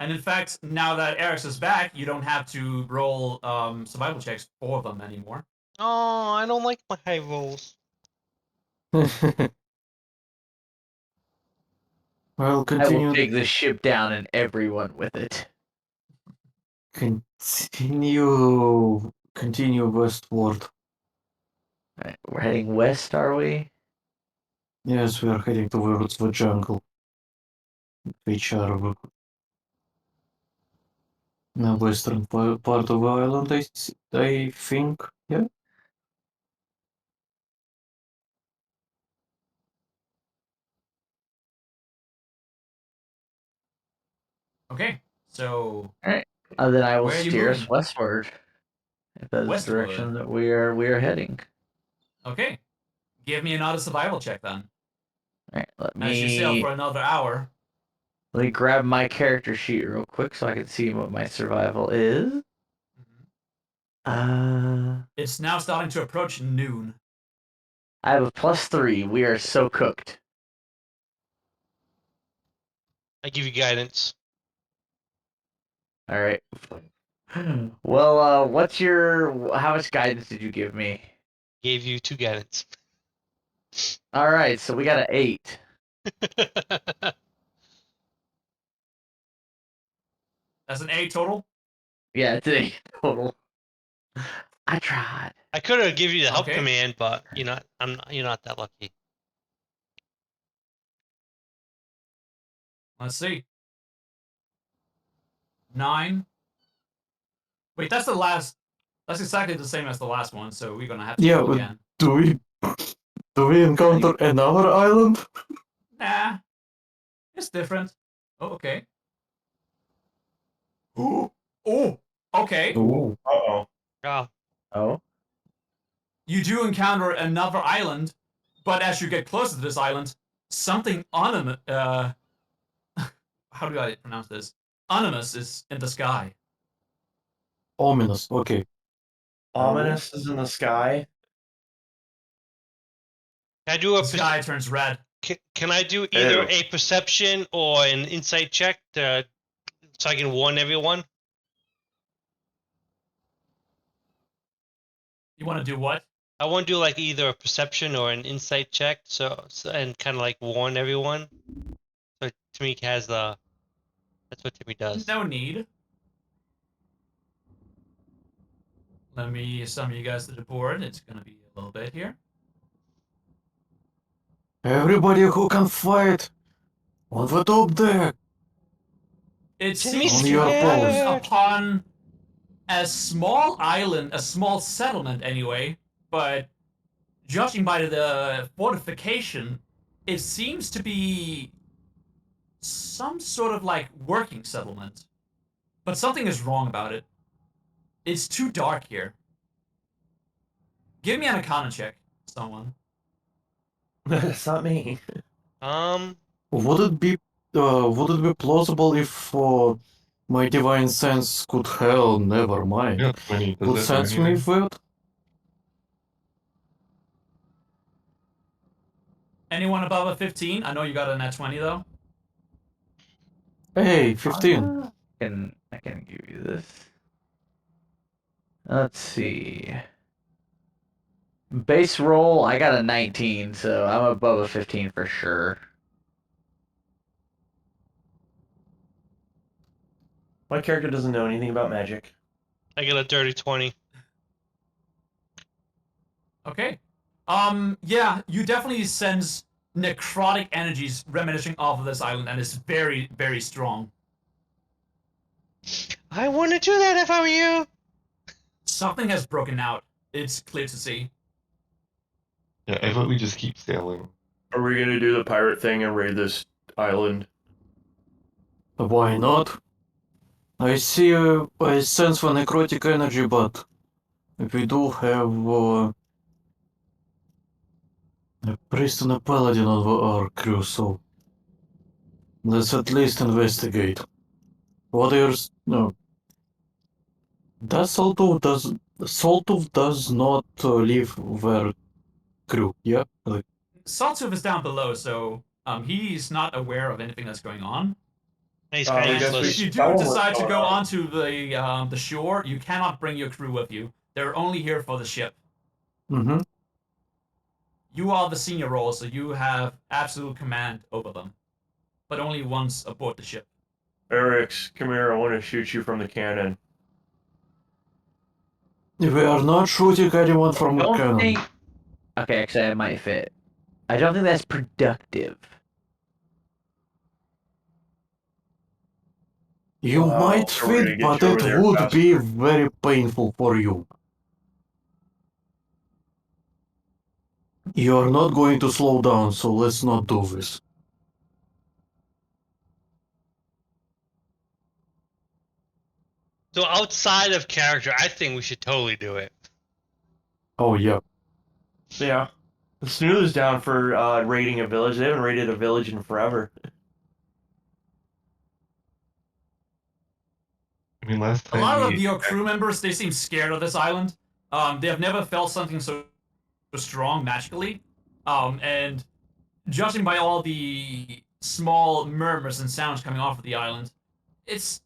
And in fact, now that Eric's is back, you don't have to roll survival checks for them anymore. Oh, I don't like my high rolls. Well, I will continue. take the ship down and everyone with it. Continue westward. Alright, we're heading west, are we? Yes, we are heading towards the jungle, which are the western part of the island. I think. Yeah. Okay, so Then I will Where are you steer us moving? westward. If that is the Westward. direction that we are heading. okay, give me another survival check then. Alright, As you sail for another hour. let me grab my character sheet real quick so I can see what my survival is. It's now starting to approach noon. I have a +3. We are so cooked. I give you guidance. All right. Well, how much guidance did you give me? Gave you 2 guidance. All right, so we got an 8. That's an 8 total. Yeah, it's an 8 total. I tried. I could have given you the help Okay. command, but you're not that lucky. Let's see. 9. Wait, that's the last. That's exactly the same as the last one, so we're gonna have to Yeah, roll but again. do we encounter another island? Nah, it's different. Oh, okay. Oh, okay. Ooh. Uh-oh. Oh, Oh. You do encounter another island, But as you get closer to this island, something how do I pronounce this? Ominous is in the sky. Ominous. Okay. Ominous is in the sky. Can I do a The sky turns red. can I do either Ew. a perception or an insight check so I can warn everyone? You want to do what? I want to do like either a perception or an insight check, and kind of like warn everyone. So Timmy has the. That's what Timmy does. No need. Let me summon you guys to the board. It's gonna be a little bit here. Everybody who can fight on the top deck. It Timmy's seems On you your have post. happened upon a small island, a small settlement anyway, but judging by the fortification, it seems to be some sort of like working settlement. But something is wrong about it. It's too dark here. Give me an Arcana check, someone. That's not me. Would it be plausible if my divine sense could hell never mind? Yeah, 20. Does Could that do sense me anything? that? Anyone above a 15? I know you got a nat 20 though. Hey, 15. I can give you this. Let's see. Base roll, I got a 19, so I'm above a 15 for sure. My character doesn't know anything about magic. I get a dirty 20. Okay. Yeah, you definitely sense necrotic energies reminiscing off of this island, and it's very, very strong. I want to do that if I were you. Something has broken out. It's clear to see. Yeah, I thought we just keep sailing. Are we gonna do the pirate thing and raid this island? Why not? I sense the necrotic energy, but we do have a priest and a paladin on our crew, so let's at least investigate. What is no? Saltov does not live their crew, yeah? Like, Saltooth is down below, so he's not aware of anything that's going on. He's I kind And of guess we if useless. you should do tell him what's decide to going go on. onto the shore, you cannot bring your crew with you. They're only here for the ship. mm-hmm. You are the senior role, so you have absolute command over them, but only once aboard the ship. Eric's, come here. I want to shoot you from the cannon. We are not shooting anyone from a Don't cannon. think. Okay, actually, I might fit. I don't think that's productive. You Wow, might we're gonna fit, get but you over it there would be faster. very painful for you. You are not going to slow down, so let's not do this. So outside of character, I think we should totally do it. Oh, yeah. Yeah. The Snooze down for raiding a village. They haven't raided a village in forever. I mean, last A time lot of we your crew members, they seem scared of this island. They have never felt something so strong magically. And judging by all the small murmurs and sounds coming off of the island, it's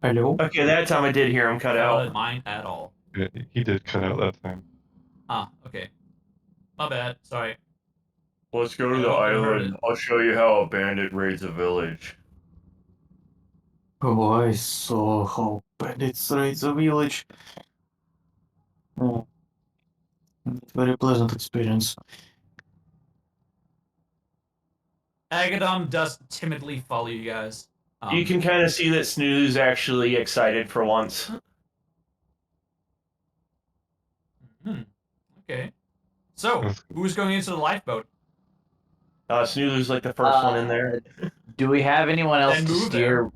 Hello? Okay, that time I did hear him cut not out. mine at all. he did cut out that time. Ah, okay. My bad. Sorry. Let's go to I the hope you heard island. it. I'll show you how a bandit raids a village. Oh, I saw how bandits raid the village. Oh, very pleasant experience. Agadon does timidly follow you guys. You can kind of see that Snooze is actually excited for once. Okay. So, That's good. who's going into the lifeboat? Snooze is like the first one in there. Do we have anyone else Then to move steer?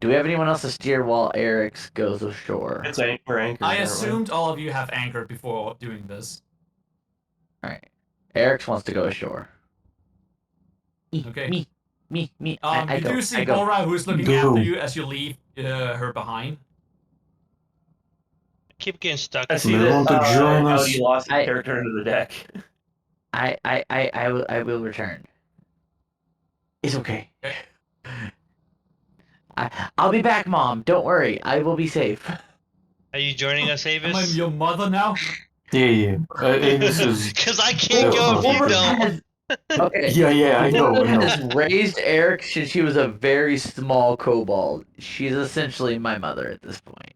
Do we have anyone else to steer while Eric's goes ashore? We're anchors, I aren't we? assumed all of you have anchored before doing this. All right. Eric's wants to go ashore. Okay. Me. You I do go. see I go. Bulra, who's looking Go. after you as you leave her behind. I keep getting stuck. I see Do you that want to join us? Audi lost his I- character into the deck. I will return. It's okay. Okay. I'll be back, Mom. Don't worry. I will be safe. Are you joining us, Am I Avis? your mother now? Yeah. Avis is. Because I can't Yeah, go if you okay. don't. Okay. Yeah, I know. Bulra has raised Eric since she was a very small kobold. She's essentially my mother at this point.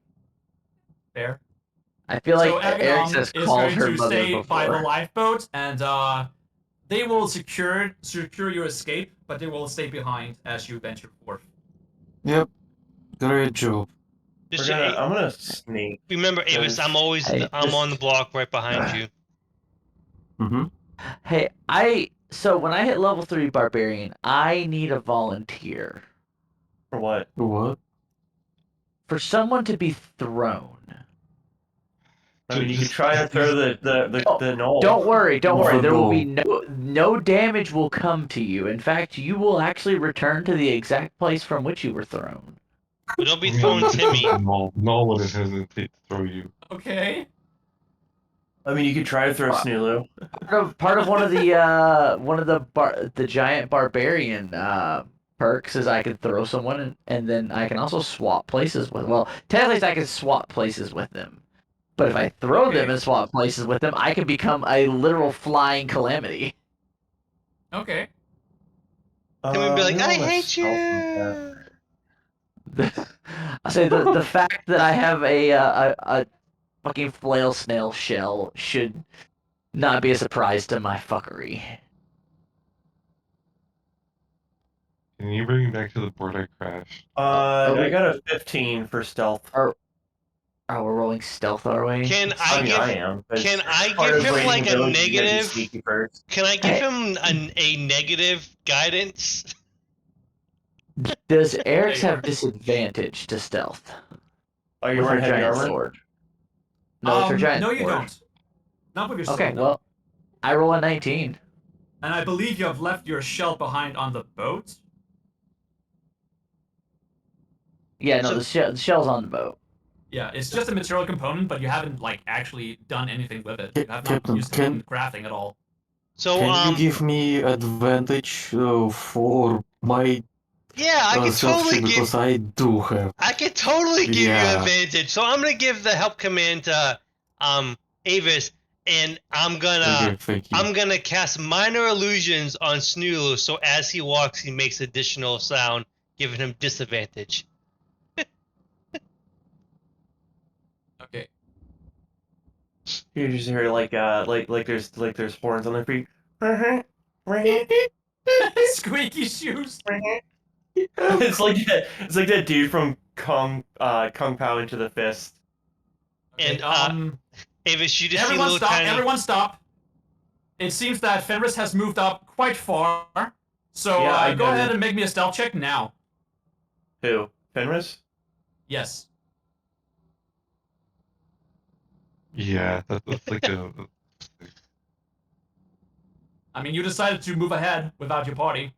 Fair. I feel So like Eric Agadon has is called going her to mother stay by the before. lifeboat, and they will secure your escape, but they will stay behind as you venture forth. Yep. Great job. Just I'm gonna sneak. remember, Avis, I'm always Hey, I'm on the just- block right behind you. Mm-hmm. Hey, so when I hit level 3 barbarian, I need a volunteer For what? What? for someone to be thrown. I mean, you could Just- try to throw the knoll. Don't worry. Oh, There will be no. no damage will come to you. In fact, you will actually return to the exact place from which you were thrown. But don't be I mean, throwing it's Timmy. No one wouldn't hesitate to throw you. Okay. I mean, you could try to throw Snoolo. Part of one of the giant barbarian perks is I can throw someone and then I can also swap places with. Well, technically, I can swap places with them. But if I throw them Okay. and swap places with them, I can become a literal flying calamity. Okay. Timmy would be like, we I roll a hate stealth with that. you. I say the fact that I have a fucking flail snail shell should not be a surprise to my fuckery. Can you bring me back to the board I crashed? I got a 15 for stealth. Oh, we're rolling stealth, are we? Can I I mean, give? I am. but Can it's I part give of him raiding like a village, you gotta be negative? sneaky first. Can I give Hey. him a negative guidance? Does Eric's There you have are. disadvantage to stealth? Oh, you With her wearing heavy giant armor? sword. No, it's her giant No, you sword. don't. Not with your sword, Okay, no. well, I roll a 19. And I believe you have left your shell behind on the boat. Yeah, no, So- the shell's on the boat. Yeah, it's just a material component, but you haven't like actually done anything with it. You have not Captain, used it in crafting at all. So Can you give me advantage for my yeah, I can self totally because give. I do have. I can totally give you Yeah. advantage. So I'm gonna give the help command to Avis, and I'm Okay, thank you. gonna cast minor illusions on Snoolo, so as he walks, he makes additional sound, giving him disadvantage. Okay. You just hear like there's horns on their feet. Squeaky shoes. it's like that dude from Kung Pao Into the Fist. Okay, And, Avis, you just see everyone little stop! tiny. Everyone stop! It seems that Fenris has moved up quite far. So Yeah, I go got ahead it. and make me a stealth check now. Who? Fenris? Yes. Yeah, that's like a. I mean, you decided to move ahead without your party.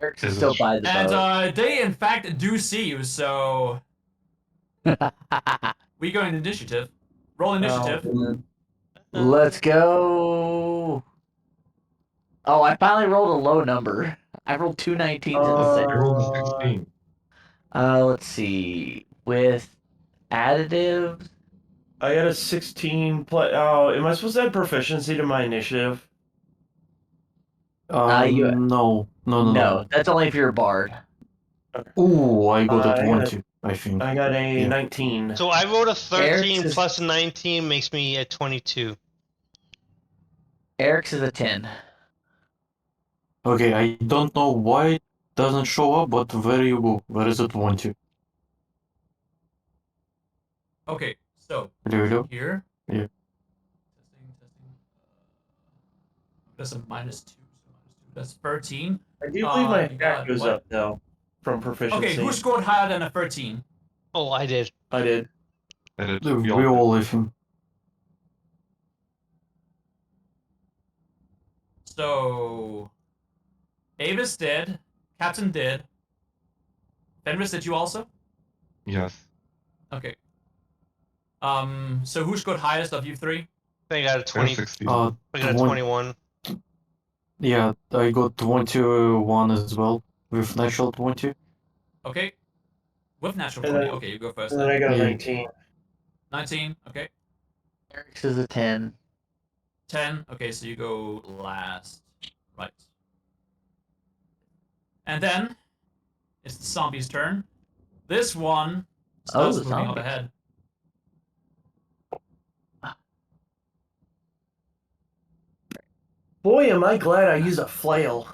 Eric's Is still it- by the And they, in fact, do see you, so boat. we go in initiative. Roll initiative. Let's go. Oh, I finally rolled a low number. I rolled 2 19s and a I 6. rolled a 16. Let's see. With additives, I got a 16 plus. Oh, am I supposed to add proficiency to my initiative? No. no, that's only if you're a bard. Ooh, I got I a got 20, I think. I got a Yeah. 19. So I rolled a 13 Eric's is- plus 19 makes me a 22. Eric's is a 10. Okay, I don't know why it doesn't show up, but there you go. Where is it 20? Okay, so Hello? here. Yeah. Testing. That's a -2. So -2. That's 13. I do believe my you got attack goes what? up though. from proficiency. Okay, who scored higher than a 13? Oh, I did. I did. And it, We all all leave him. So Avis did. Captain did. Fenris, did you also? Yes. Okay. So who scored highest of you three? I got a I got 20. 16. I got a 20 21. Yeah, I got 21 as well, with natural 20. Okay. With natural And 20. then- Okay, you go first And then I then. got a Yeah. 19. 19. Okay. Eric's is a 10. 10. Okay, so you go last. Right. And then it's the zombie's turn. This one starts Oh, moving up zombies. ahead. Boy, am I glad I used a flail.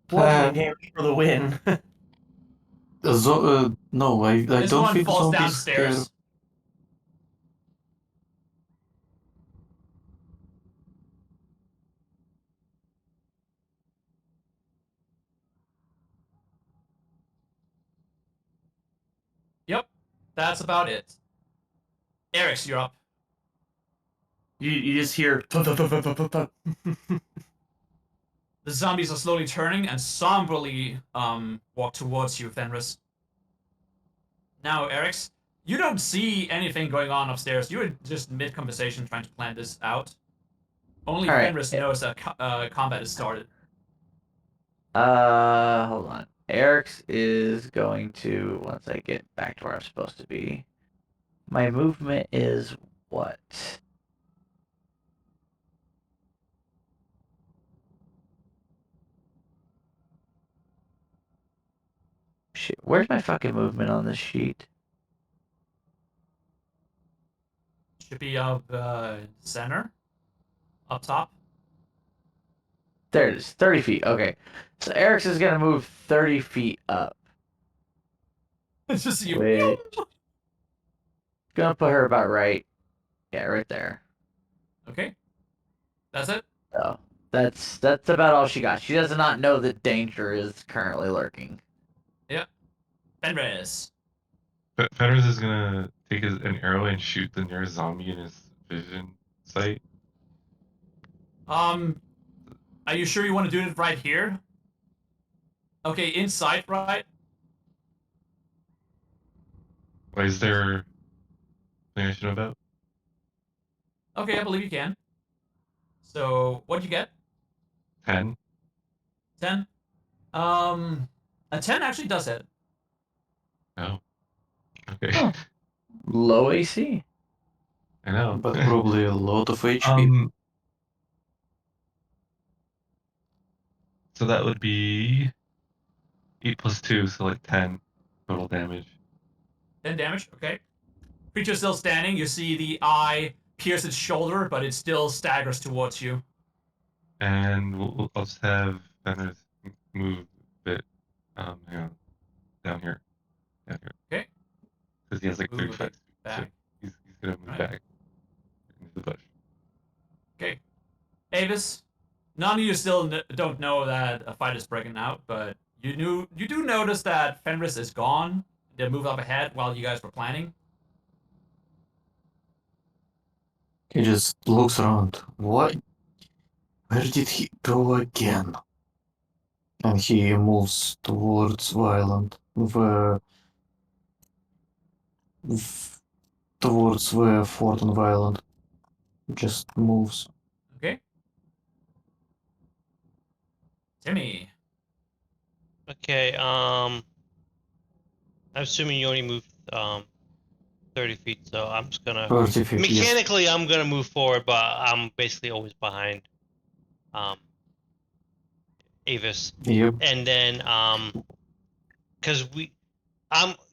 Bludgeoning damage for the win. No, I This don't one think falls zombies downstairs. Yep. That's about it. Eric's, you're up. You just hear. The zombies are slowly turning and somberly walk towards you, Fenris. Now, Eric's, you don't see anything going on upstairs. You were just mid-conversation trying to plan this out. Only All right. Fenris knows that combat has started. Hold on. Eric's is going to, once I get back to where I'm supposed to be. My movement is what? Shit, where's my fucking movement on this sheet? Should be up center, up top. There it is, 30 feet. Okay. So Eric's is gonna move 30 feet up. It's just you. Which gonna put her about right. Yeah, right there. Okay, that's it. So that's about all she got. She does not know that danger is currently lurking. Fenris. Fenris is gonna take an arrow and shoot the nearest zombie in his vision sight. Are you sure you want to do it right here? Okay, inside, right? Why is there something I should know about? Okay, I believe you can. So, what'd you get? 10. 10? A 10 actually does hit. Oh. Okay. Oh. Low AC. I know. but probably a lot of HP. So that would be 8 plus 2, so like 10 total damage. 10 damage, okay. Creature still standing. You see the eye pierce its shoulder, but it still staggers towards you. And I'll just have Fenris move a bit. Hang on. Down here. Okay. Because he has like Move a 35 bit feet. So back. he's gonna move Right. back into the bush. Okay. Avis, none of you still don't know that a fight is breaking out, but you do notice that Fenris is gone. They move up ahead while you guys were planning. He just looks around. What? Where did he go again? And he moves towards Violent. Towards where Fort and Violent. Just moves. Okay. Timmy. Okay, I'm assuming you only moved 30 feet, so I'm just gonna 30 feet, yes. mechanically I'm gonna move forward, but I'm basically always behind Avis. Yep. And then because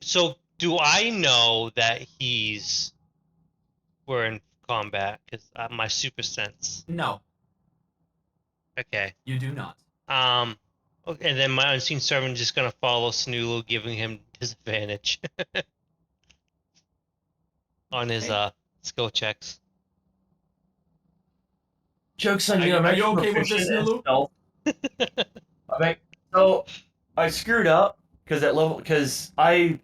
so do I know that we're in combat? Because my super sense. No, Okay. you do not. Okay, and then my unseen servant is just gonna follow Snoolo, giving him disadvantage on his skill checks. Joke's on Are you, you- I'm are you actually okay with this, proficient in Nulu? stealth. Okay, so I screwed up because I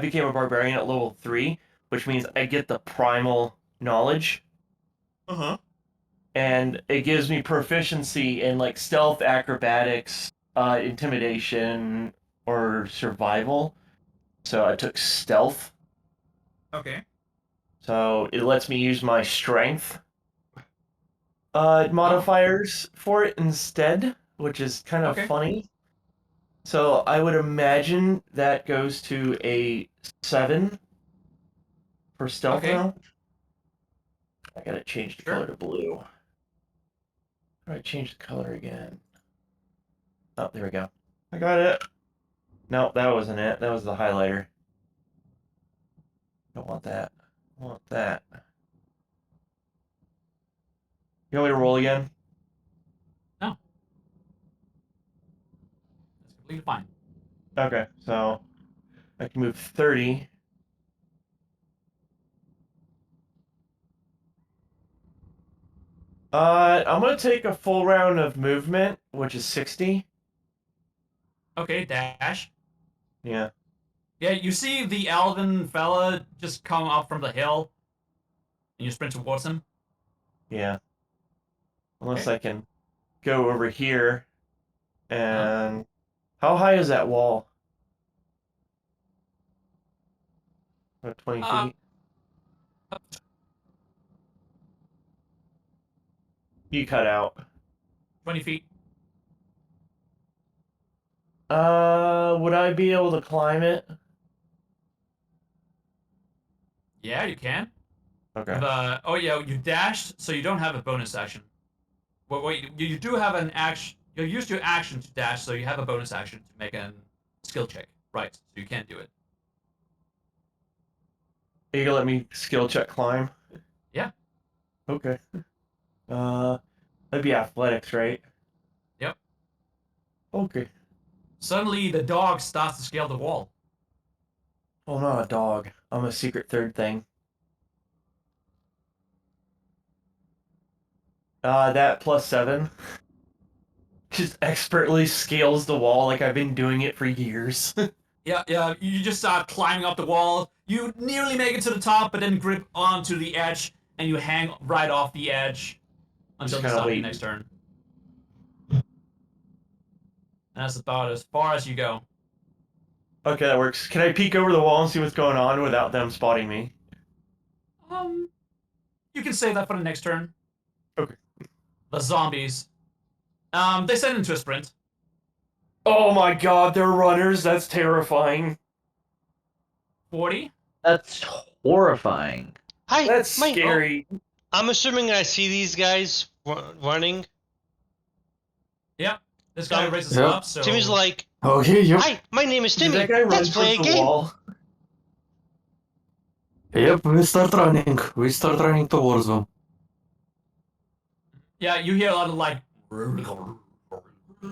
became a barbarian at level 3, which means I get the primal knowledge, and it gives me proficiency in like stealth, acrobatics, intimidation, or survival. So I took stealth. Okay. So it lets me use my strength modifiers for it instead, which is kind of Okay. funny. So I would imagine that goes to a 7 for stealth Okay. now. I gotta change the Sure. color to blue. How do I change the color again? Oh, there we go. I got it. No, that wasn't it. That was the highlighter. Don't want that. I want that. You want me to roll again? That's completely fine. Okay, so I can move 30. I'm gonna take a full round of movement, which is 60. Okay, dash. Yeah. Yeah, you see the elven fella just come up from the hill, and you sprint towards him. Yeah. Unless Okay. I can go over here and how high is that wall? About 20 Uh, feet. You cut out. 20 feet. Would I be able to climb it? Yeah, you can. Okay. Oh yeah, you dashed, so you don't have a bonus action. Wait, you do have an action. You used your action to dash, so you have a bonus action to make a skill check. Right, so you can't do it. Are you gonna let me skill check climb? Yeah. Okay. That'd be athletics, right? Yep. Okay. Suddenly, the dog starts to scale the wall. Oh, I'm not a dog. I'm a secret third thing. That plus 7 just expertly scales the wall like I've been doing it for years. Yeah. You just start climbing up the wall. You nearly make it to the top, but then grip onto the edge, and you hang right off the edge until Just the kinda start of your wait. next turn. That's about as far as you go. Okay, that works. Can I peek over the wall and see what's going on without them spotting me? You can save that for the next turn. Okay. The zombies. They send into a sprint. Oh my god, they're runners. That's terrifying. 40. That's horrifying. Hi, That's my. scary. I'm assuming I see these guys running. Yep. This guy raises Yep. up, so Timmy's like, Okay, yep. "Hi, my name is Did Timmy. that guy run Let's play towards a the game." wall? Yep, we start running. We start running towards them. yeah, you hear a lot of like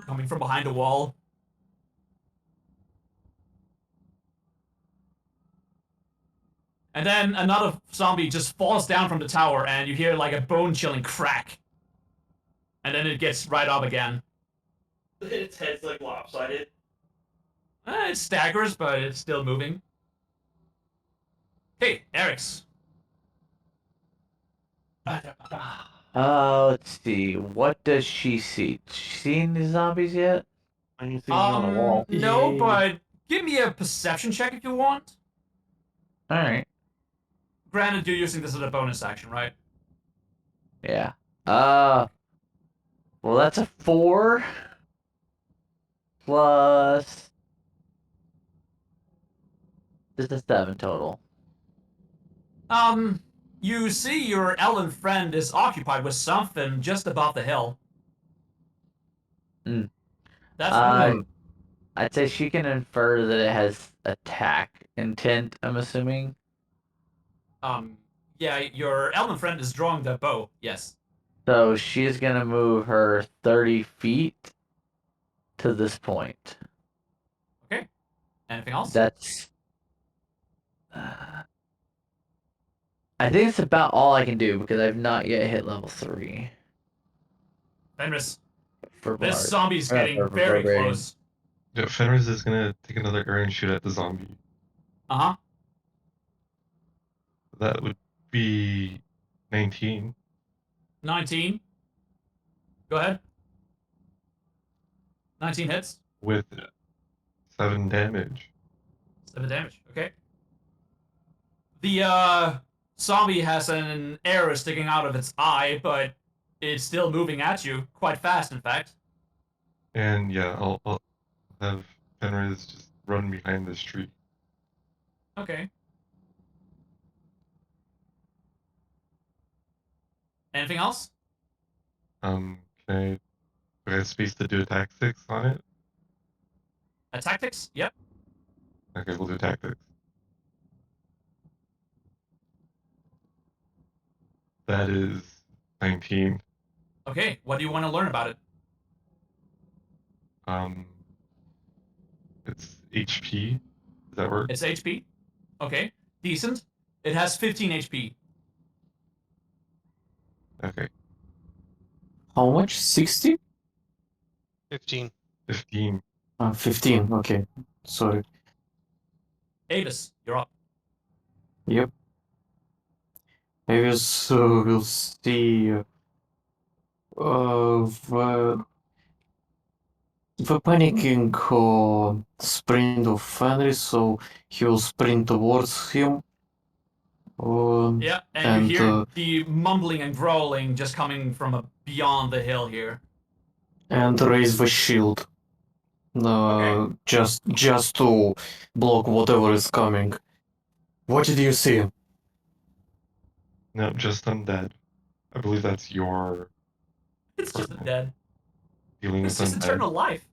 coming from behind the wall. And then another zombie just falls down from the tower, and you hear like a bone-chilling crack. And then it gets right up again. Its head's like lopsided. It staggers, but it's still moving. Hey, Eric's. Let's see. What does she see? She seen the zombies yet? Anything on the wall? No, Yay. but give me a perception check if you want. All right. Granted, you're using this as a bonus action, right? Yeah. Well, that's a 4 plus. This is 7 total. You see your elven friend is occupied with something just above the hill. Hmm. That's I'd say she can infer that it has attack intent, I'm assuming. yeah, your elven friend is drawing the bow. Yes. So she's gonna move her 30 feet to this point. Okay. Anything else? That's. I think it's about all I can do because I've not yet hit level 3 Fenris, for this bard. zombie's Or not getting for very barbarian. close. Yeah, Fenris is gonna take another arrow and shoot at the zombie. Uh-huh. That would be 19 19. Go ahead. 19 hits. with 7 damage. 7 damage. Okay. The zombie has an arrow sticking out of its eye, but it's still moving at you quite fast, in fact. And yeah, I'll have Fenris just run behind this tree. Okay. Anything else? Can I have space to do a tactics on it? Tactics? Yep. Okay, we'll do tactics. That is 19. Okay. What do you want to learn about it? Um, it's HP. Does that work? It's HP. Okay. Decent. It has 15 HP. Okay, How much? 60? 15. 15. 15, okay. Sorry. Avis, you're up. Yep. I guess we'll see. The panicking sprint of Fenris, so he will sprint towards him. Yeah, and you hear And the mumbling and growling just coming from beyond the hill here. raise the shield. Okay. Just to block whatever is coming. What did you see? No, just undead. I believe that's your It's just purple. dead. Dealing It's with just undead. eternal life.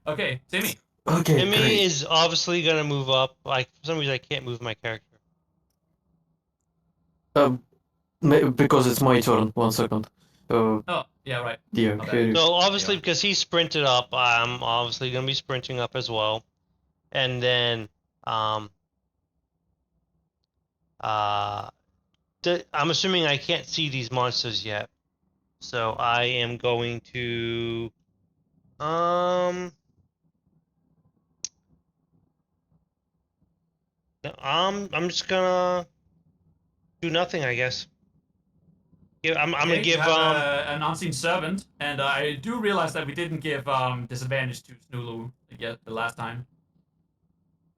Okay, Timmy. Okay, Timmy great. is obviously gonna move up. Like for some reason, I can't move my character. Because it's my turn. 1 second. Oh, yeah, right. Yeah, My bad. here. So obviously, Yeah. because he sprinted up, I'm obviously gonna be sprinting up as well. And then, uh, I'm assuming I can't see these monsters yet. So I am going to, I'm just gonna do nothing, I guess. Yeah, I'm gonna Okay, you give have an unseen servant, and I do realize that we didn't give disadvantage to Snulu yet the last time.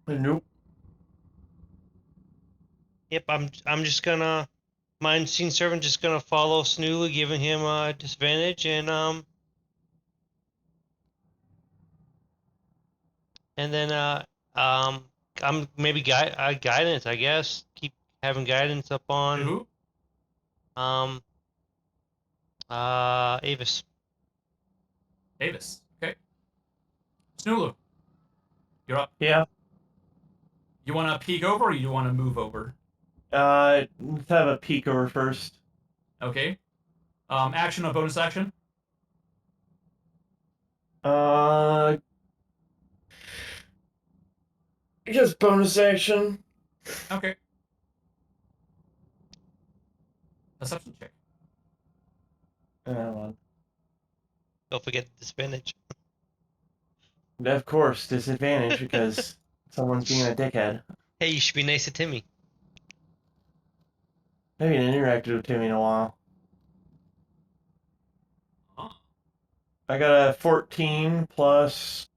Nope. Yep, I'm just gonna my unseen servant just gonna follow Snoolu, giving him a disadvantage, and then I'm maybe guidance, I guess. Keep having guidance up on Who? um Avis. Davis. Okay. Snulu, you're up. Yeah. You want to peek over, or you want to move over? Let's have a peek over first. Okay. Action or bonus action? I guess bonus action. Okay. Perception check. Hold Don't forget the disadvantage. on. Of course, disadvantage because someone's being a dickhead. Hey, you should be nice to Timmy. I haven't interacted with Timmy in a while. Oh. I got a 14 plus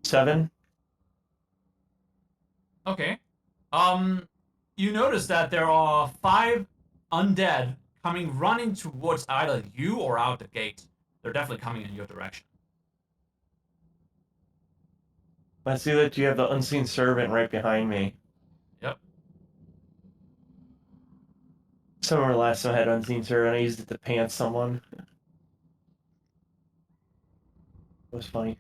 7. Okay. You notice that there are 5 undead coming running towards either you or out the gate. They're definitely coming in your direction. I see that you have the unseen servant right behind me. Yep. Somewhere last time I had unseen servant, I used it to pants someone. It was funny.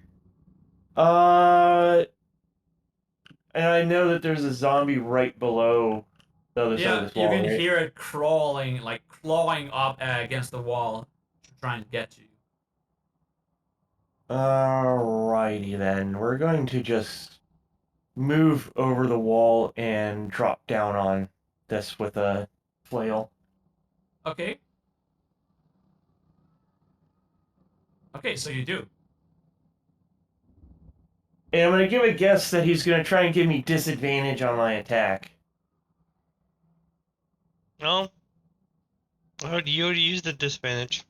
And I know that there's a zombie right below the other side of Yeah, this you wall, can right? hear it crawling, like clawing up against the wall to try and get you. Alrighty then. We're going to just move over the wall and drop down on this with a flail. Okay. Okay, so you do. And I'm gonna give a guess that he's gonna try and give me disadvantage on my attack. No. You already used the disadvantage.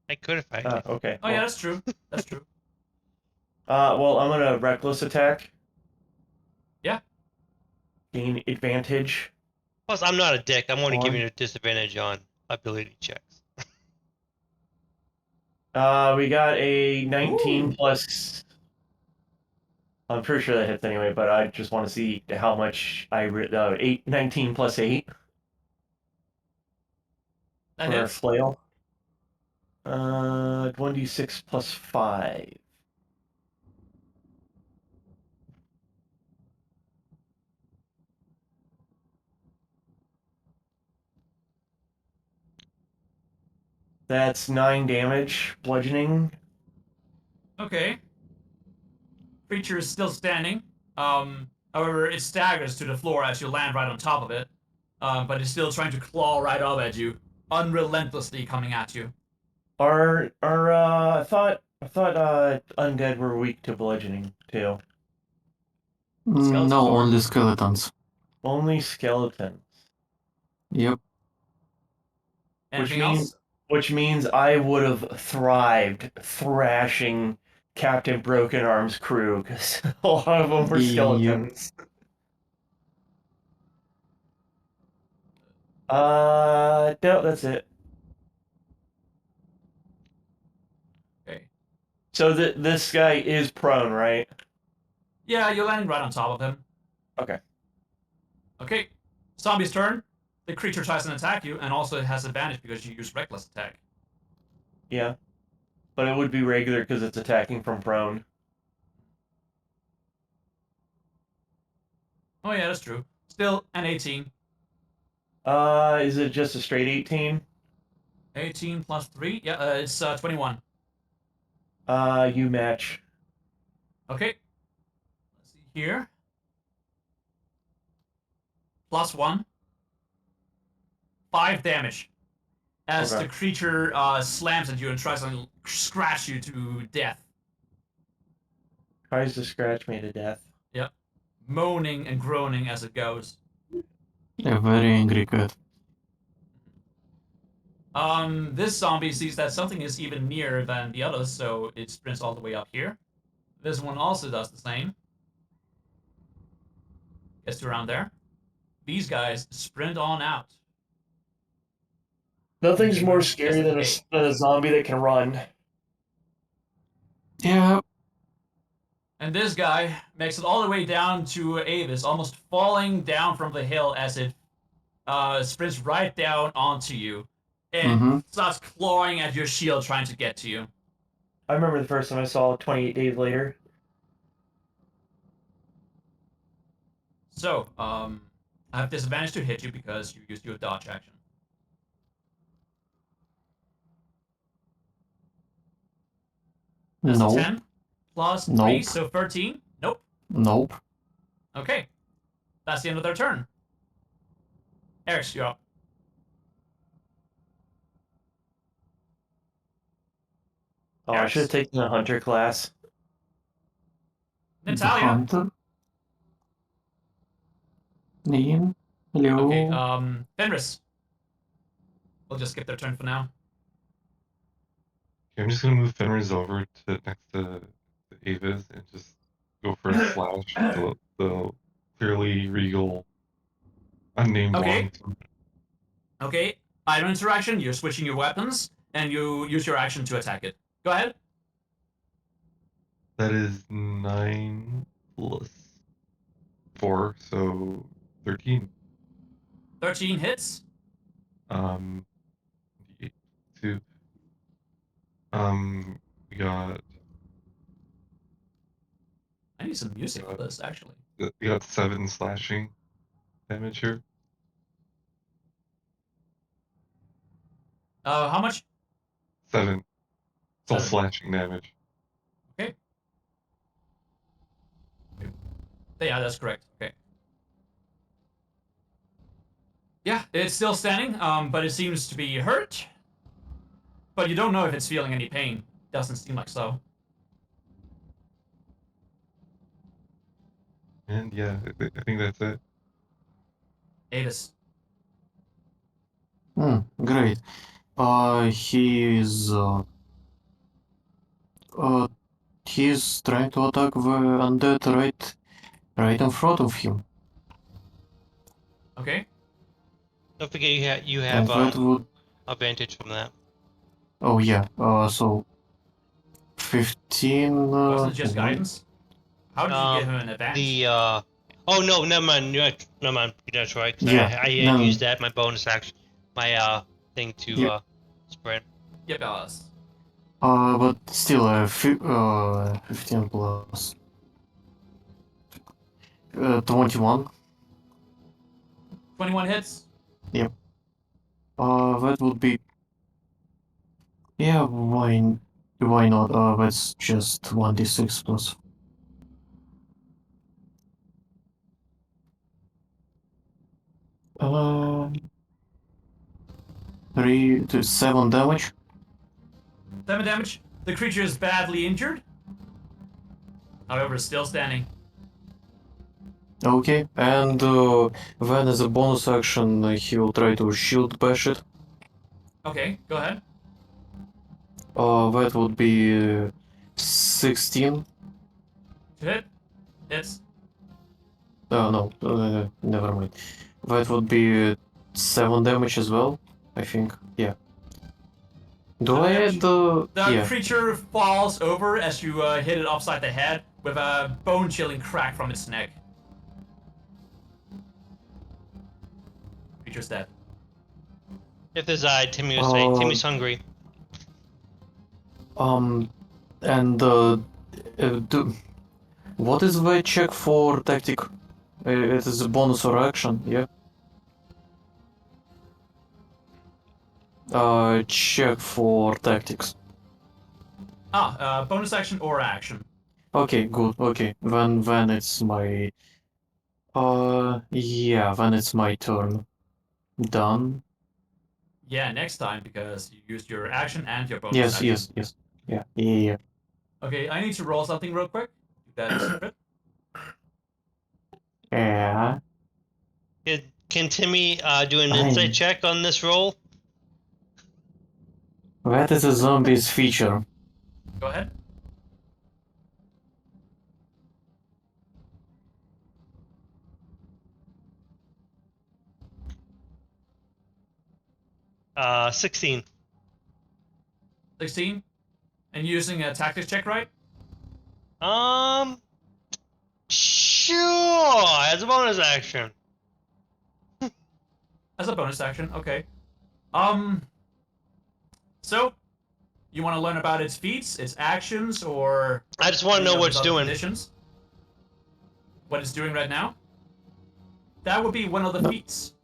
I could if I. Okay. Oh yeah, that's true. That's true. Well, I'm gonna reckless attack. Yeah. Gain advantage. Plus, I'm not a dick. I'm only On. giving you a disadvantage on ability checks. We got a 19 Ooh. plus. I'm pretty sure that hits anyway, but I just want to see how much 19 plus 8 That for a hits. flail. 1d6 plus 5. That's 9 damage, bludgeoning. Okay. Creature is still standing. However, it staggers to the floor as you land right on top of it. But it's still trying to claw right up at you, unrelentlessly coming at you. I thought undead were weak to bludgeoning too. Skeletons No, are. only skeletons. Only skeletons. Yep. Anything else? Which means I would have thrived thrashing Captain Broken Arm's crew because a lot of them were Yep. skeletons. No, that's it. Okay. So this guy is prone, right? Yeah, you're landing right on top of him. Okay. Okay. Zombie's turn. The creature tries to attack you, and also it has advantage because you use reckless attack. Yeah. But it would be regular because it's attacking from prone. Oh yeah, that's true. Still an 18. Is it just a straight 18? 18 plus 3? Yeah, it's 21. You match. Okay. Let's see here. Plus 1. 5 damage. As Okay. the creature slams at you and tries to scratch you to death. Tries to scratch me to death. Yep. Moaning and groaning as it goes. A very angry cat. This zombie sees that something is even nearer than the others, so it sprints all the way up here. This one also does the same. Gets to around there. These guys sprint on out. Nothing's more Just scary than escape. a zombie that can run. Yeah. And this guy makes it all the way down to Avis, almost falling down from the hill as it sprints right down onto you. And starts clawing at your shield trying to get to you. I remember the first time I saw it 28 days later. So, I have disadvantage to hit you because you used your dodge action. That's No. 10 plus 3, Nope. so 13. Nope. Nope. Okay. That's the end of their turn. Eric, you're up. Oh, I should have taken the hunter class. The Natalia. hunter. Ian. Hello. Okay, Fenris. We'll just skip their turn for now. Okay, I'm just gonna move Fenris over to next to Ava's and just go for a slash. The clearly regal unnamed Okay. one. Okay, item interaction, you're switching your weapons, and you use your action to attack it. Go ahead. That is 9 plus 4, so 13. 13 hits. D8, 2. We got I need some music for this, actually. 7 slashing damage here. How much? 7. It's all 7. slashing damage. Okay. Yeah, that's correct. Okay. Yeah, it's still standing, but it seems to be hurt. But you don't know if it's feeling any pain. Doesn't seem like so. And yeah, I think that's it. Avis. Great. Uh, he's trying to attack the undead right in front of him. Okay. Don't forget you And have that would, advantage from that. oh yeah, so 15, Wasn't it just wait. guidance? How did you give him an advantage? The oh no, never mind. Never mind. That's right. 'Cause Yeah, I had then, used that my bonus action, my thing to Yeah. sprint. Yep, Alice. but still, 15 plus 21. 21 hits. That would be, yeah, why not? That's just 1d6 plus. Uh, 3 to 7 damage. 7 damage. The creature is badly injured. However, still standing. Okay, and then as a bonus action, he will try to shield bash it. Okay, go ahead. That would be 16. To hit. Hits. No, never mind. That would be 7 damage as well, I think. Yeah. Do 7 I damage. add The yeah. creature falls over as you hit it upside the head with a bone-chilling crack from its neck. Creature's dead. If there's Timmy would say, Timmy's hungry. And what is the check for tactic? It is a bonus or action, yeah? Check for tactics. Bonus action or action. Okay, good. Okay, then it's my yeah, then it's my turn. Done. Yeah, next time because you used your action and your bonus Yes, action. yes. Yeah. Okay, I need to roll something real quick. That is secret. Yeah. Can Timmy do an I'm- insight check on this roll? That is a zombie's feature. Go ahead. Uh, 16. 16. And using a tactics check, right? Sure. As a bonus action. As a bonus action, okay. So, you want to learn about its feats, its actions, or I just want to any know of what its it's other doing. conditions? What it's doing right now? That would be one of the No. feats.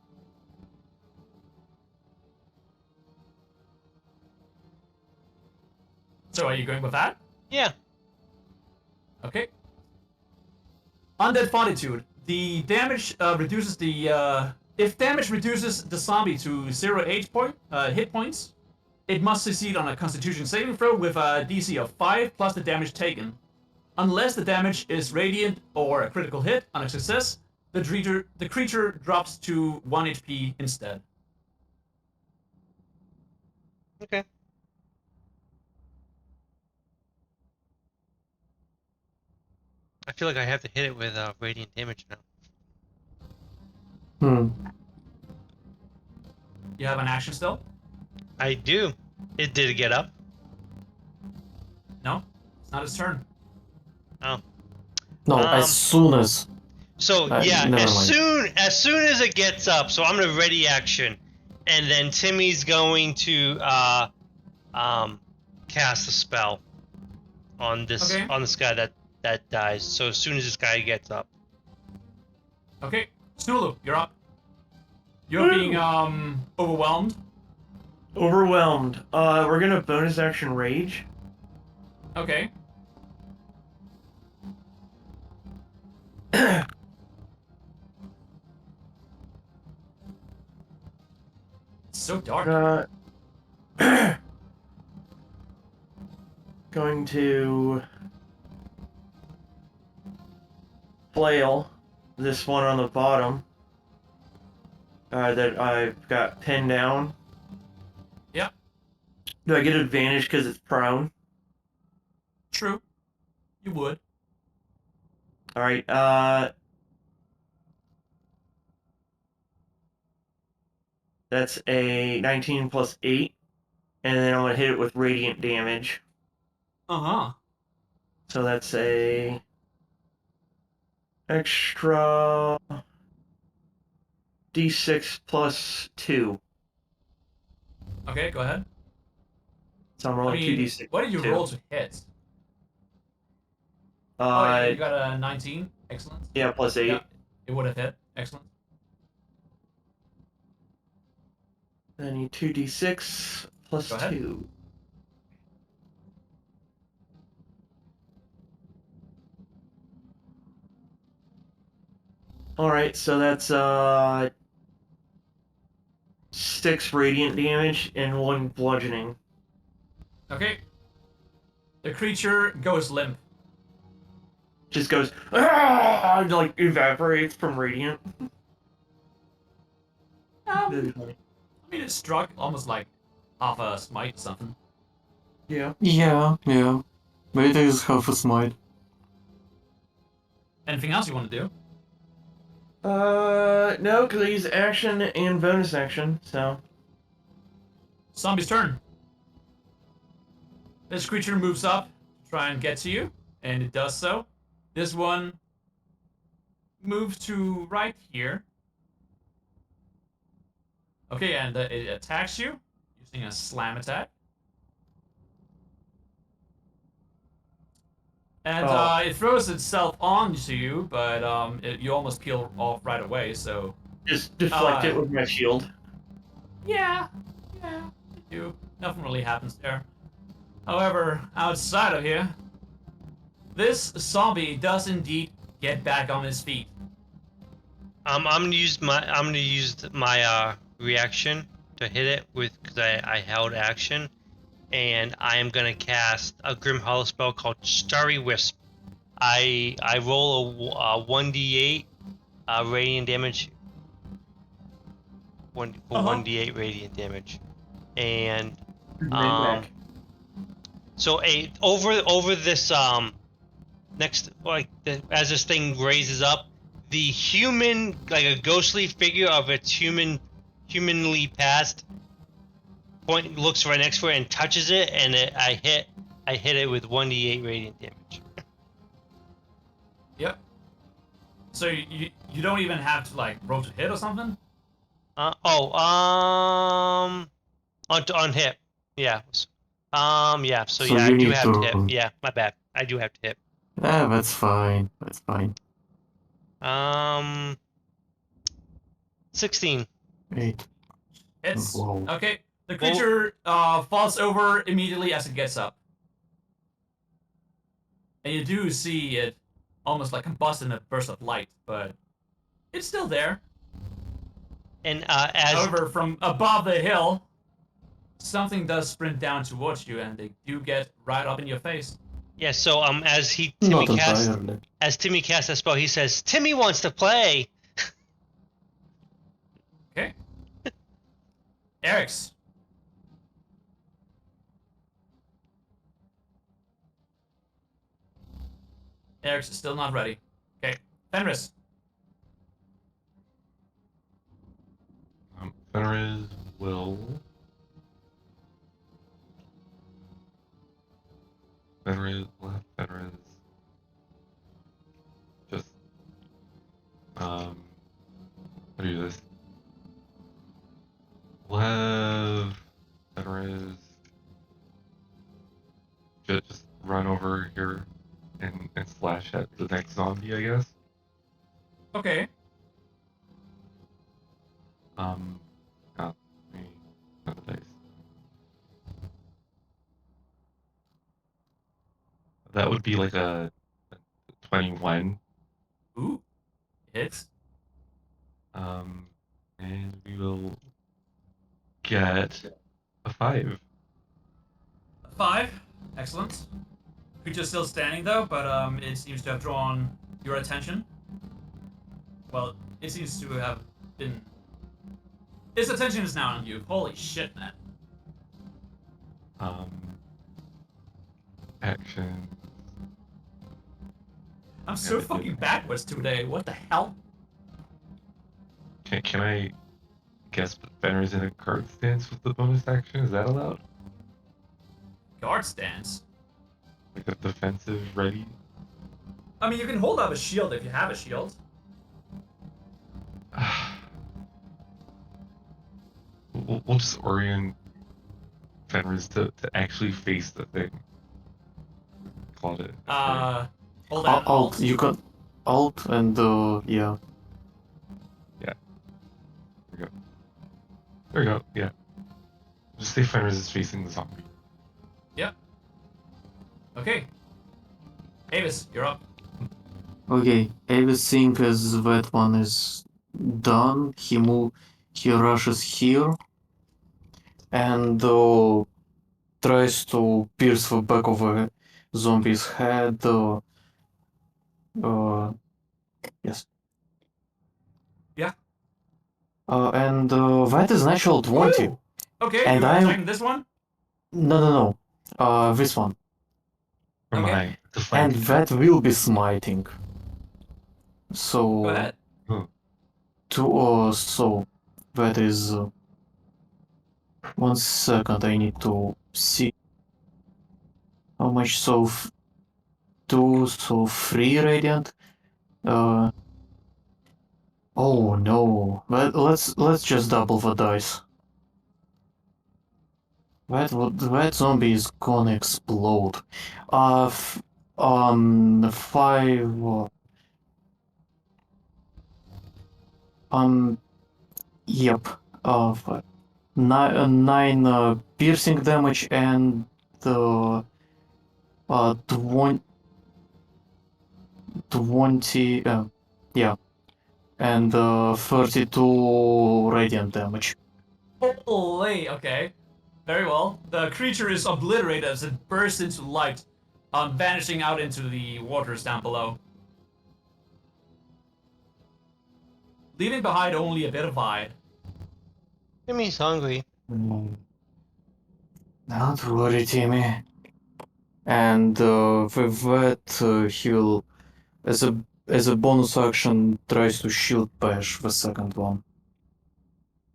So, are you going with that? Yeah. Okay. Undead Fortitude. The damage reduces the if damage reduces the zombie to 0 hit points, it must succeed on a Constitution saving throw with a DC of 5 plus the damage taken. Unless the damage is radiant or a critical hit on a success, the creature drops to 1 HP instead. Okay. I feel like I have to hit it with radiant damage now. You have an action still? I do. It did get up. No? It's not his turn. Oh. No, as soon as. So yeah, never as mind. soon as it gets up, so I'm gonna ready action, and then Timmy's going to cast a spell on this Okay. on this guy that dies. So as soon as this guy gets up. Okay. Snulu, you're up. You're being overwhelmed. Overwhelmed. We're gonna bonus action rage. Okay. It's so dark. Going to flail, this one on the bottom, that I've got pinned down. Yep. Do I get advantage because it's prone? True. You would. All right. That's a 19 plus 8, and then I'm gonna hit it with radiant damage. Uh-huh. So that's a extra d6 plus 2. Okay, go ahead. So I'm I rolling mean, 2d6. what did you two. roll to hit? Oh, yeah, you Uh, got a 19. Excellent. yeah, plus 8. Yeah, it would have hit. Excellent. Then I need 2d6 plus Go ahead. 2. Alright, so that's 6 radiant damage and 1 bludgeoning. Okay. The creature goes limp. Just goes, ah, like evaporates from radiant. I mean, it struck almost like half a smite or something. Yeah. Yeah, yeah. Maybe they just half a smite. Anything else you want to do? No, because I use action and bonus action, so. Zombie's turn. This creature moves up to try and get to you, and it does so. This one moves to right here. Okay, and it attacks you using a slam attack. And Oh. it throws itself onto you, but you almost peel off right away, so... Just deflect it Uh, with my shield. Yeah, you do. Nothing really happens there. However, outside of here, this zombie does indeed get back on his feet. I'm gonna use my reaction to hit it with because I held action, and I am gonna cast a Grim Hollow spell called Starry Wisp. I roll a 1d8 radiant damage. For 1d8 radiant damage, and so over this next as this thing raises up, the human, like a ghostly figure of its humanly past looks right next to it and touches it, and I hit it with 1d8 radiant damage. Yep. So you don't even have to like roll to hit or something? On hit, yeah. Yeah. So So yeah, I you do need have to to- hit. Yeah, my bad. I do have to hit. That's fine. That's fine. 16. 8. Hits. Whoa. Okay. The creature falls over immediately as it gets up. And you do see it almost like combust in a burst of light, but it's still there. And However, from above the hill, something does sprint down towards you, and they do get right up in your face. yeah, so as Not Timmy entirely. casts that spell, he says, "Timmy wants to play." Okay. Eric's. Eric's still not ready. Okay. Fenris. Fenris will. Fenris. Just. How do you do this? We'll have Fenris just run over here and slash at the next zombie, I guess. Okay. Let me count the dice. That would be like a 21. Ooh. Hits. And we will get a 5. 5. Excellent. Creature's still standing though, but it seems to have drawn your attention. well, it seems to have been. Its attention is now on you. Holy shit, man. Action. I'm so Yeah, they fucking did. backwards today. What the hell? Can I guess put Fenris in a card stance with the bonus action? Is that allowed? Guard stance. Like a defensive ready? I mean, you can hold up a shield if you have a shield. We'll just orient Fenris to actually face the thing. Called it. Hold down Alt. You can Alt and yeah. There we go. There we go. Yeah. Just say Fenris is facing the zombie. Yep. Okay. Avis, you're up. Okay, everything as that one is done. He rushes here and tries to pierce the back of a zombie's head. Yes. Yeah. And that is natural 20. Woo! Okay, And you're I'm- attacking this one? No. This one. From Okay. behind. To And flank. that will be smiting. So. Go ahead. So that is 1 second. I need to see how much. So 2, so 3 radiant. Oh no. Let's just double the dice. That zombie is gonna explode. 5. Yep. 9 piercing damage and 20. Yeah. And 32 radiant damage. Holy, okay. Very well. The creature is obliterated as it bursts into light, vanishing out into the waters down below. Leaving behind only a bit of hide. Timmy's hungry. Don't worry, Timmy. And with that, he'll, as a bonus action, tries to shield bash the second one.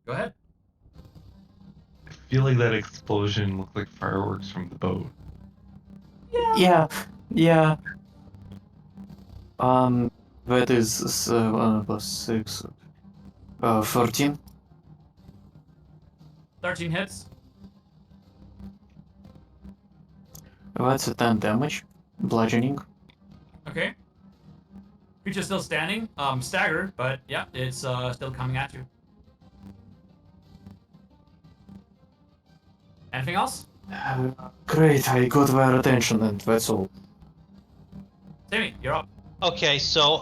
Go ahead. I feel like that explosion looked like fireworks from the boat. Yeah. That is 7 plus 6. 13. 13 hits. That's a 10 damage. Bludgeoning. Okay. Creature's still standing, staggered, but yeah, it's still coming at you. Anything else? Great, I got their attention, and that's all. Timmy, you're up. Okay, so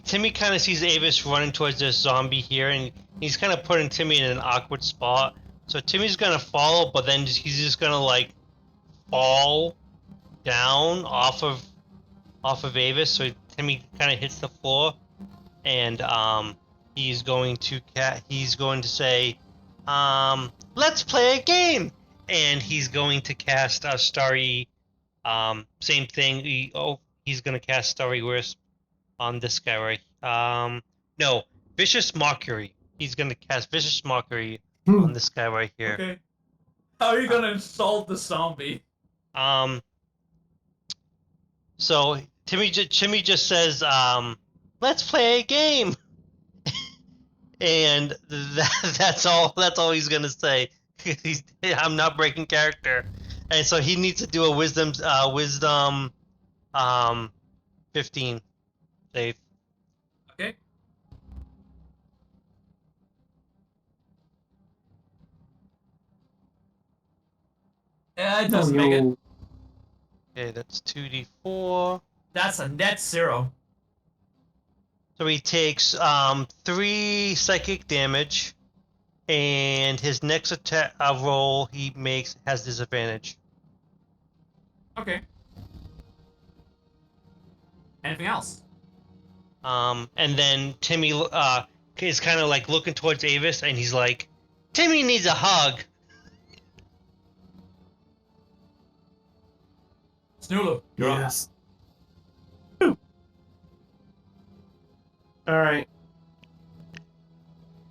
Timmy kind of sees Avis running towards this zombie here, and he's kind of putting Timmy in an awkward spot. So Timmy's gonna follow, but then he's just gonna like fall down off of Avis. So Timmy kind of hits the floor, and he's going to say, let's play a game, and he's going to cast a Starry. Same thing. He's gonna cast Starry Wisp on this guy right. No, Vicious Mockery. He's gonna cast Vicious Mockery on this guy right here. Okay. How are you gonna insult the zombie? So Timmy just says, let's play a game, and that's all he's gonna say. I'm not breaking character, and so he needs to do a wisdom 15 save. Okay. It doesn't make it. Okay, that's 2d4. That's a net 0. So he takes 3 psychic damage, and his next attack roll he makes has disadvantage. Okay. Anything else? And then Timmy is kind of like looking towards Avis, and he's like, "Timmy needs a hug." Snulu, you're up. Yes. All right.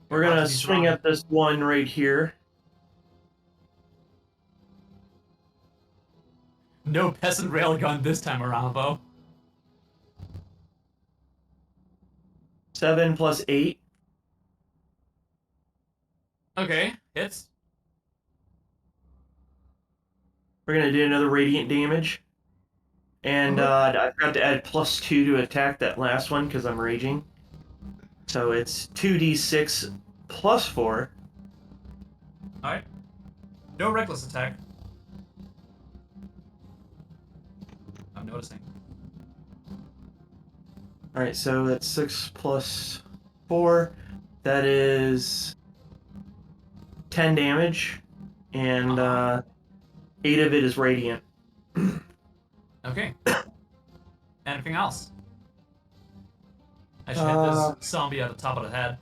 We're You're about gonna to be swing surrounded. at this one right here. No peasant railgun this time around, though. 7 plus 8. Okay, hits. We're gonna do another radiant damage. And I forgot to add +2 to attack that last one because I'm raging. So it's 2d6 plus 4. Alright. No reckless attack. I'm noticing. Alright, so that's 6 plus 4. That is 10 damage. And 8 of it is radiant. Okay. Anything else? I should hit this zombie at the top of the head.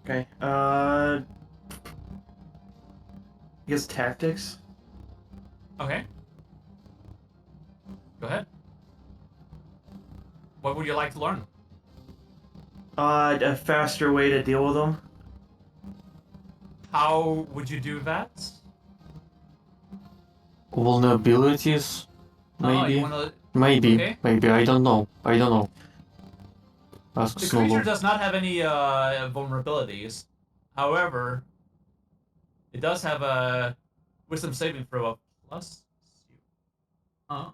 Okay. I guess tactics. Okay. Go ahead. What would you like to learn? A faster way to deal with them. How would you do that? Vulnerabilities, Oh, maybe. you wanna... Maybe. Okay. Maybe. I don't know. I don't know. Ask The creature Snowball. does not have any vulnerabilities. However, it does have a wisdom saving throw of plus. Oh.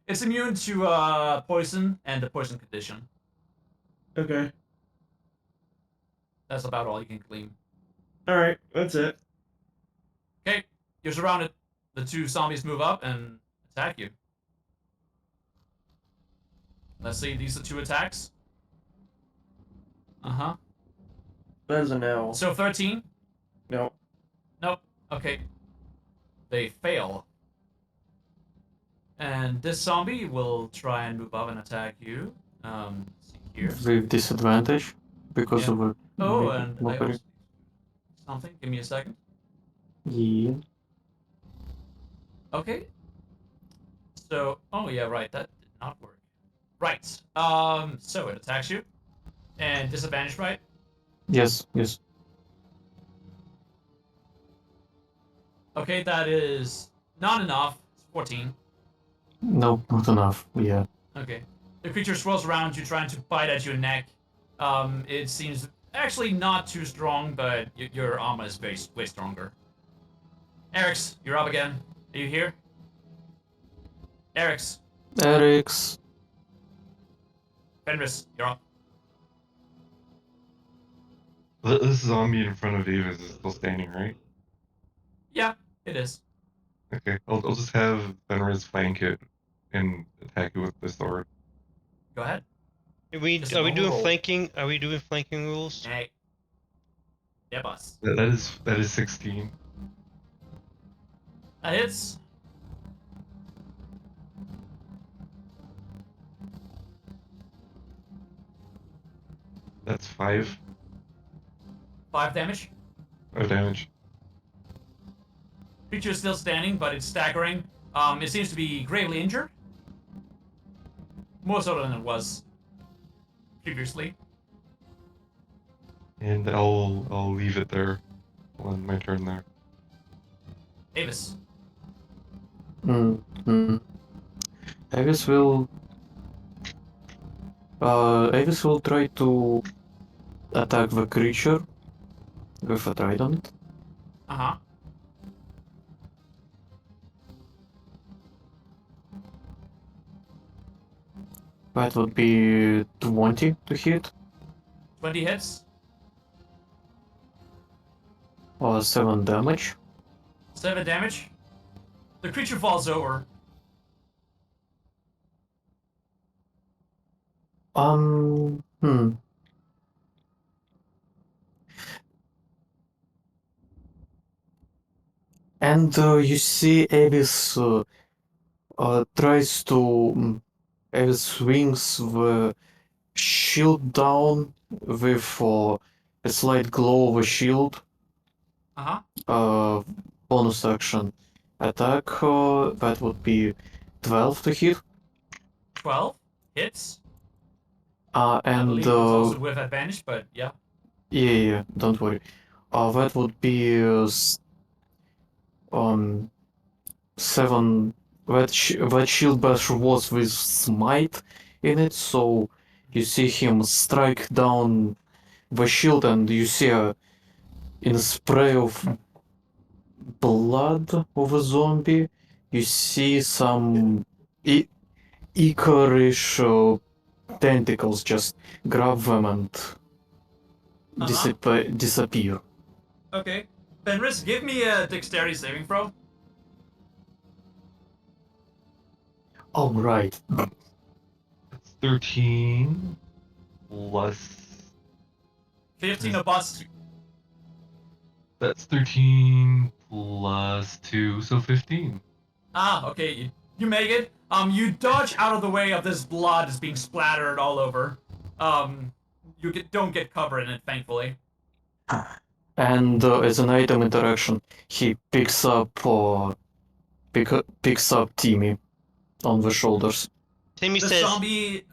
It's immune to poison and the poison condition. Okay. That's about all you can glean. Alright, that's it. Okay, you're surrounded. The two zombies move up and attack you. Let's see, these are 2 attacks. Uh-huh. That is a no. So 13? No. Nope. Okay. They fail. And this zombie will try and move up and attack you. See here. With disadvantage because Yeah. of a Oh, and I mockery. also... Something? Give me a second. Yeah. Okay. So, oh yeah, right, that did not work. Right. So it attacks you. And disadvantage, right? Yes. Yes. Okay, that is not enough. It's 14. No, not enough. Yeah. Okay. The creature swirls around you, trying to bite at your neck. It seems actually not too strong, but your armor is way stronger. Eric's, you're up again. Are you here? Eric's. Eric's. Fenris, you're up. This zombie in front of Avis is still standing, right? Yeah, it is. Okay, I'll just have Fenris flank it and attack it with the sword. Go ahead. Are we Just a doing normal roll. flanking? Are we doing flanking rules? Hey. Yeah, boss. That is 16. That hits. That's 5 5 damage. damage. Creature is still standing, but it's staggering. It seems to be gravely injured. More so than it was previously. And I'll leave it there on my turn there. Avis. Avis will. Avis will try to attack the creature with a trident. Uh-huh. That would be 20 to hit, 20 hits. or 7 damage. 7 damage. The creature falls over. Hmm. And you see Avis tries to. Avis swings the shield down with a slight glow of a shield. Uh-huh. Bonus action attack. That would be 12 to hit. 12 hits. I And believe it's also with advantage, but yeah. yeah, don't worry. That would be 7. That shield bash was with smite in it, so you see him strike down the shield, and you see in a spray of blood of a zombie, you see some ichorish tentacles just grab them and disappear. Okay. Fenris, give me a dexterity saving throw. All right. That's 13 plus. 15 or bust. That's 13 plus 2, so 15. Ah, okay. You make it. You dodge out of the way of this blood that's being splattered all over. Don't get covered in it, thankfully. And as an item interaction, he picks up Timmy on the shoulders. Timmy The says, zombie,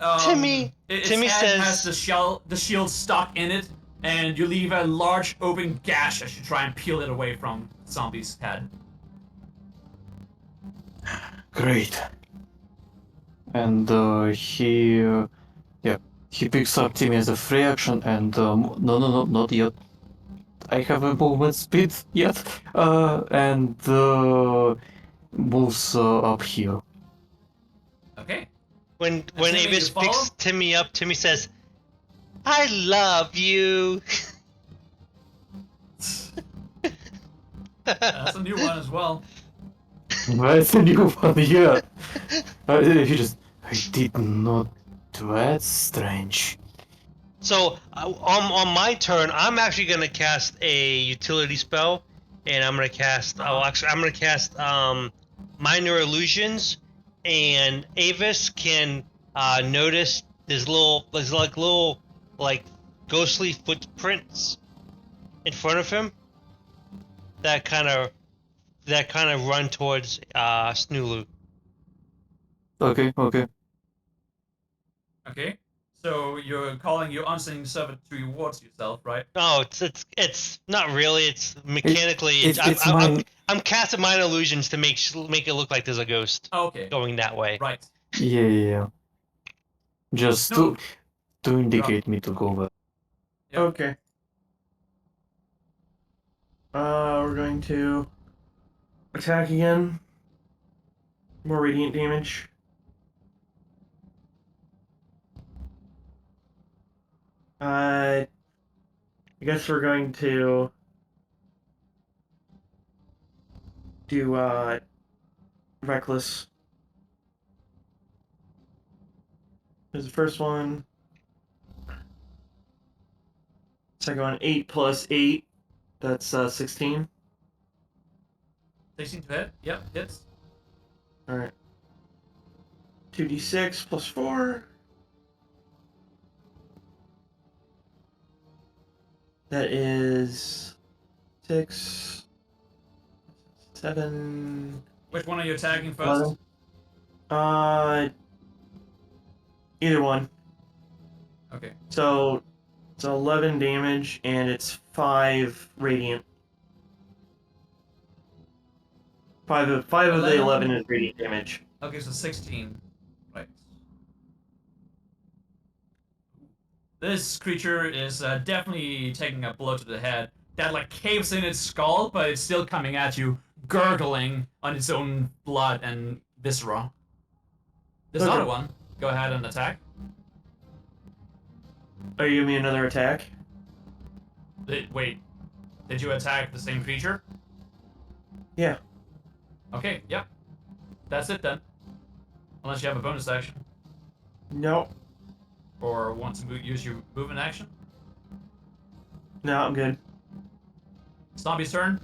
its Timmy head says- has the shield stuck in it, and you leave a large open gash as you try and peel it away from the zombie's head. Great. And he picks up Timmy as a free action, and no, not yet. I have a movement speed yet, and moves up here. Okay. when Timmy, Avis you follow? picks Timmy up, Timmy says, I love you. That's a new one as well. That's a new one, yeah. He just, I did not. That's strange. So on my turn, I'm actually gonna cast a utility spell, and I'm gonna cast. I'm gonna cast minor illusions, and Avis can notice there's little ghostly footprints in front of him that kind of run towards Snulu. Okay. Okay. So you're calling your unseen servant towards yourself, right? No, it's not really. It's mechanically. it's mine. I'm casting minor illusions to make it look like there's a ghost Okay. going that way. Right. Yeah. Just No. to indicate me to go back. Yep. Okay. We're going to attack again. More radiant damage. I guess we're going to do reckless. There's the first one. Second one, 8 plus 8. That's 16. 16 to hit. Yep, hits. Alright. 2d6 plus 4. That is 6, 7. Which one are you attacking first? 11. Either one. Okay. So it's 11 damage and it's 5 radiant. 5 of the 11 is radiant damage. Okay, so 16. Right. This creature is definitely taking a blow to the head. That like caves in its skull, but it's still coming at you, gurgling on its own blood and viscera. This Okay. other one, go ahead and attack. Are you giving me another attack? Wait, did you attack the same creature? Yeah. Okay, yep. That's it then. Unless you have a bonus action. No. Or want to use your movement action. No, I'm good. Zombie's turn.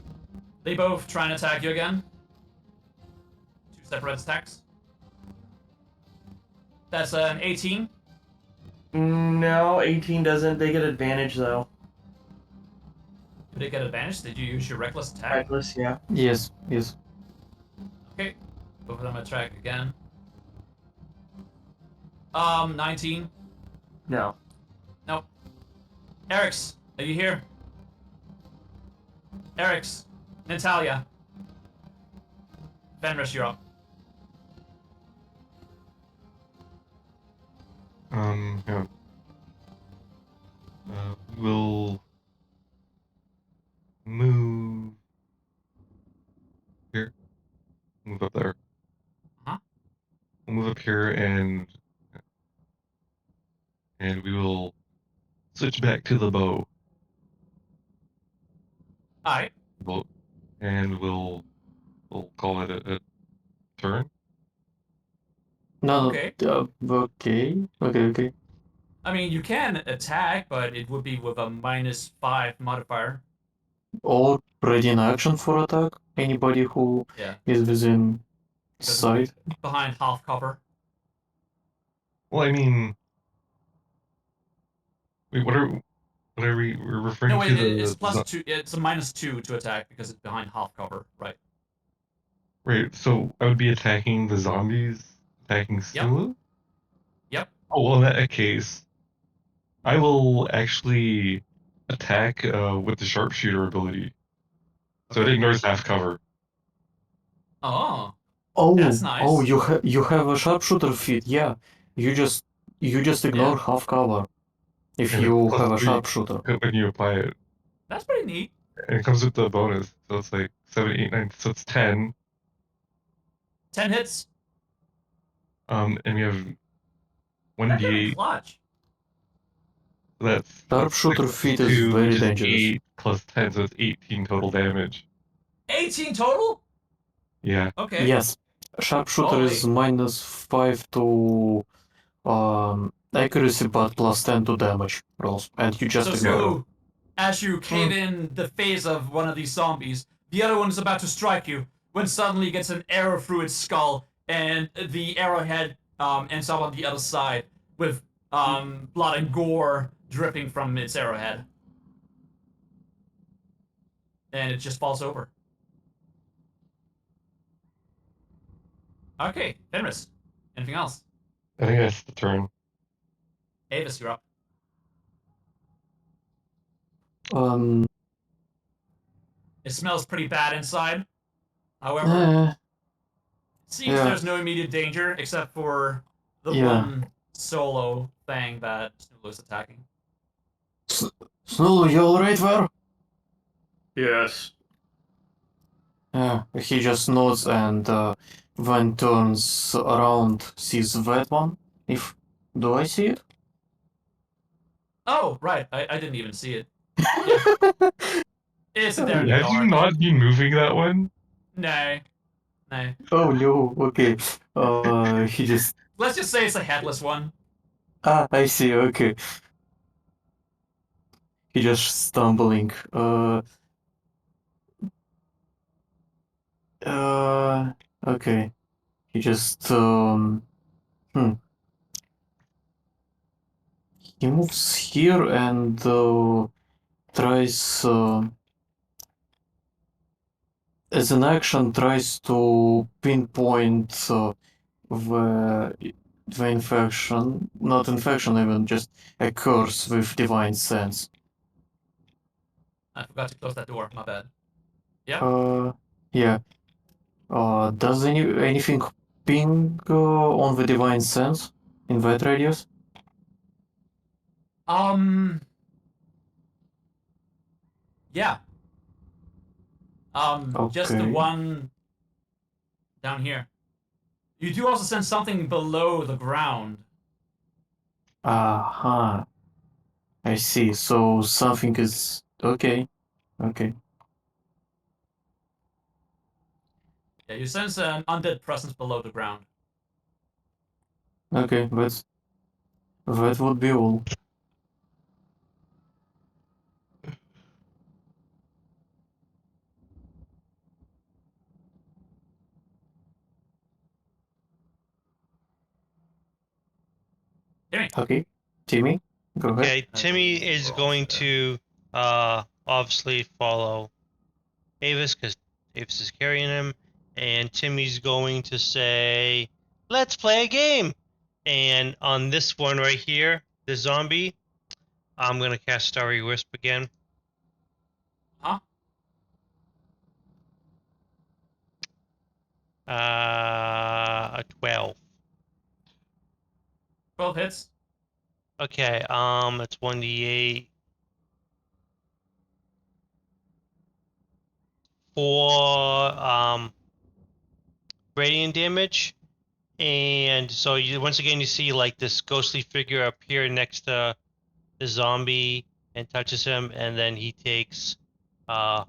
They both try and attack you again. 2 separate attacks. That's an 18. No, 18 doesn't. They get advantage though. Did they get advantage? Did you use your reckless attack? Reckless, yeah. Yes, yes. Okay. Both of them attack again. 19. No. Nope. Eric's, are you here? Eric's. Natalia. Fenris, you're up. Yeah. We'll move here. Move up there. Uh-huh. We'll move up here and we will switch back to the bow. Alright. And we'll call it a turn. No, Okay. no. Okay. I mean, you can attack, but it would be with a -5 modifier. Already in action for attack. Anybody who Yeah. is within Because sight. it's behind half cover. Well, I mean, wait, what are we? We're referring No, wait, to it's the +2. It's a -2 to attack because it's behind half cover, right? right. So I would be attacking the zombies, attacking Yep. Snula. Yep. Oh well, in that case, I will actually attack with the sharpshooter ability. So it Okay. ignores half cover. Oh, Oh, that's nice. you have a sharpshooter feat. Yeah, you just ignore Yeah. half cover if And it's you have a +3 sharpshooter. when you apply it. That's pretty neat. And it comes with the bonus. So it's like 7, 8, 9. So it's 10. 10 hits. And we have That could be 1d8. clutch. That's 6 Sharpshooter plus feat is 2, very which is dangerous. 8 plus 10, so it's 18 total damage. 18 total? Yeah. Okay. Yes, sharpshooter is Holy. -5 to accuracy, but +10 to damage rolls, and you just So, ignore it. Sulu, as you cave in the face of one of these zombies, the other one is about to strike you when suddenly gets an arrow through its skull, and the arrowhead ends up on the other side with blood and gore dripping from its arrowhead. And it just falls over. Okay, Fenris. Anything else? I think that's the turn. Avis, you're up. Um, It smells pretty bad inside. However, eh, seems yeah. there's no immediate danger except for the Yeah. one solo thing that Snulu's attacking. Snulu, you alright there? Yes. Yeah, he just nods and when turns around, sees that one. Do I see it? Oh, right. I didn't even see it. Yeah. It's there in the Have you dark. not been moving that one? No. No. Oh no, okay. He just. Let's just say it's a headless one. I see, okay. He just stumbling. Okay. He just, He moves here and tries, as an action, tries to pinpoint the infection, not infection even, just a curse with divine sense. I forgot to close that door. My bad. Yeah. Yeah. Does anything ping on the divine sense in that radius? Yeah. Just the Okay. one down here. You do also sense something below the ground. Aha. I see. So something is okay. Okay. Yeah, you sense an undead presence below the ground. Okay. That would be all. Okay. Timmy, go ahead. Okay, Timmy believe is we're all going set. to obviously follow Avis because Avis is carrying him, and Timmy's going to say, "Let's play a game." And on this one right here, the zombie, I'm gonna cast Starry Wisp again. Huh? A 12. 12 hits. Okay, it's 1d8. 4 radiant damage. And so you once again you see like this ghostly figure appear next to the zombie and touches him, and then he takes the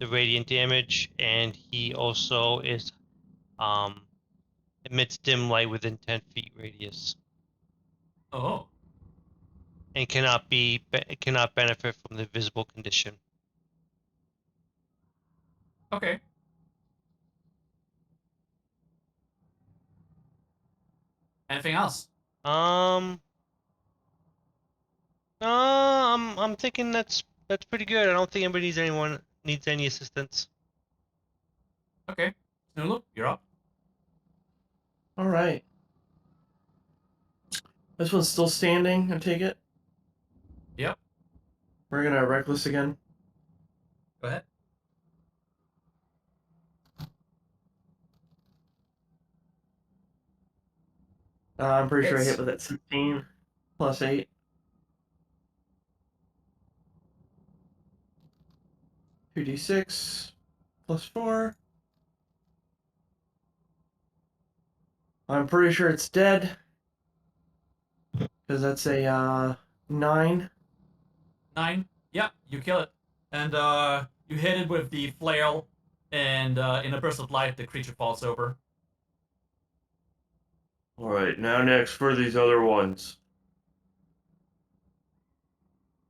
radiant damage, and he also is emits dim light within 10 feet radius, Oh. and cannot benefit from the visible condition. Okay. Anything else? Um, I'm thinking that's pretty good. I don't think anyone needs any assistance. Okay. Snulu, you're up. All right. This one's still standing, I take it? Yep. We're gonna reckless again. Go ahead. I'm pretty sure I hit Hits. with that 16 plus 8. Two d6 plus 4. I'm pretty sure it's dead. Because that's a 9. 9. Yeah, you kill it. And you hit it with the flail, and in a burst of light, the creature falls over. Alright, now next for these other ones.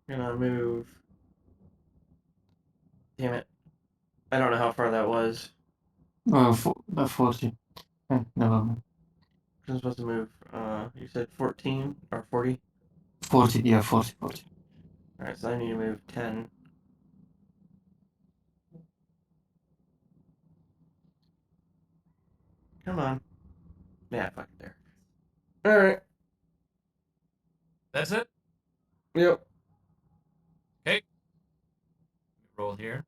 Gonna move. Damn it. I don't know how far that was. 40. Never mind. I'm supposed to move, you said 14 or 40? 40, yeah, 40, 40. Alright, so I need to move 10. Come on. Yeah, fuck it there. Alright. That's it. Yep. Okay. Roll here.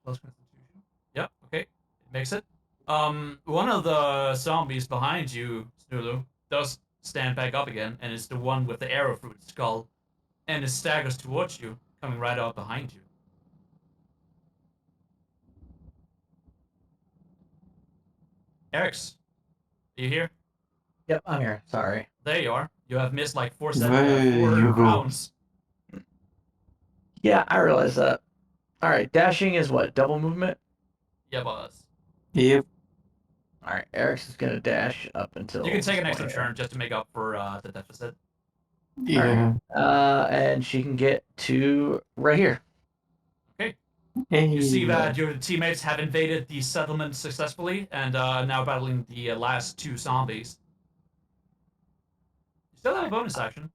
Plus Constitution. Yep. Okay. It makes it. One of the zombies behind you, Snulu, does stand back up again, and it's the one with the arrow through its skull, and it staggers towards you, coming right up behind you. Eric's, are you here? Yep, I'm here. Sorry. There you are. You have missed like four There you go. rounds. Yeah, I realize that. All right, dashing is what? Double movement? Yeah, boss. Yep. All right, Eric's is gonna dash up until. You can take an this extra point here. turn just to make up for the deficit. Yeah. And she can get to right here. Okay. Hey. You see that your teammates have invaded the settlement successfully and now battling the last 2 zombies. You still have a bonus action.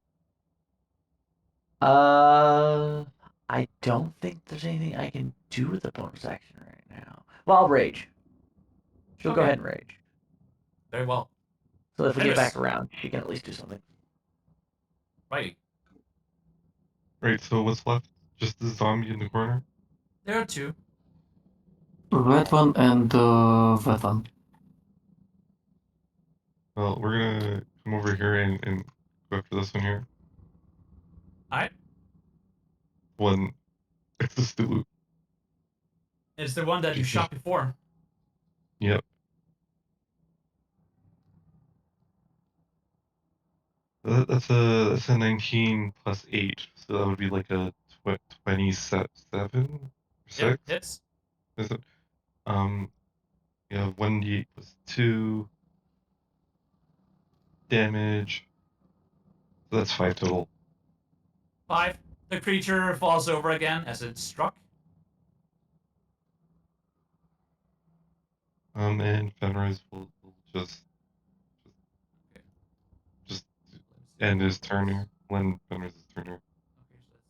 I don't think there's anything I can do with the bonus action right now. Well, I'll rage. She'll go Okay. ahead and rage. Very well. So if we get Anyways. back around, she can at least do something. Right. Right, so what's left? Just the zombie in the corner? There are 2. That one and that one. Well, we're gonna come over here and go after this one here. Alright. One, it's the Stulu. It's the one that you Jesus. shot before. Yep. That's a 19 plus 8, so that would be like a 27 or 6. Yep, hits. Is it? Yeah, 1d8 plus 2 damage. So that's 5 total. 5. The creature falls over again as it's struck. And Fenris will just end his turn when Fenris' turn. Okay, so that's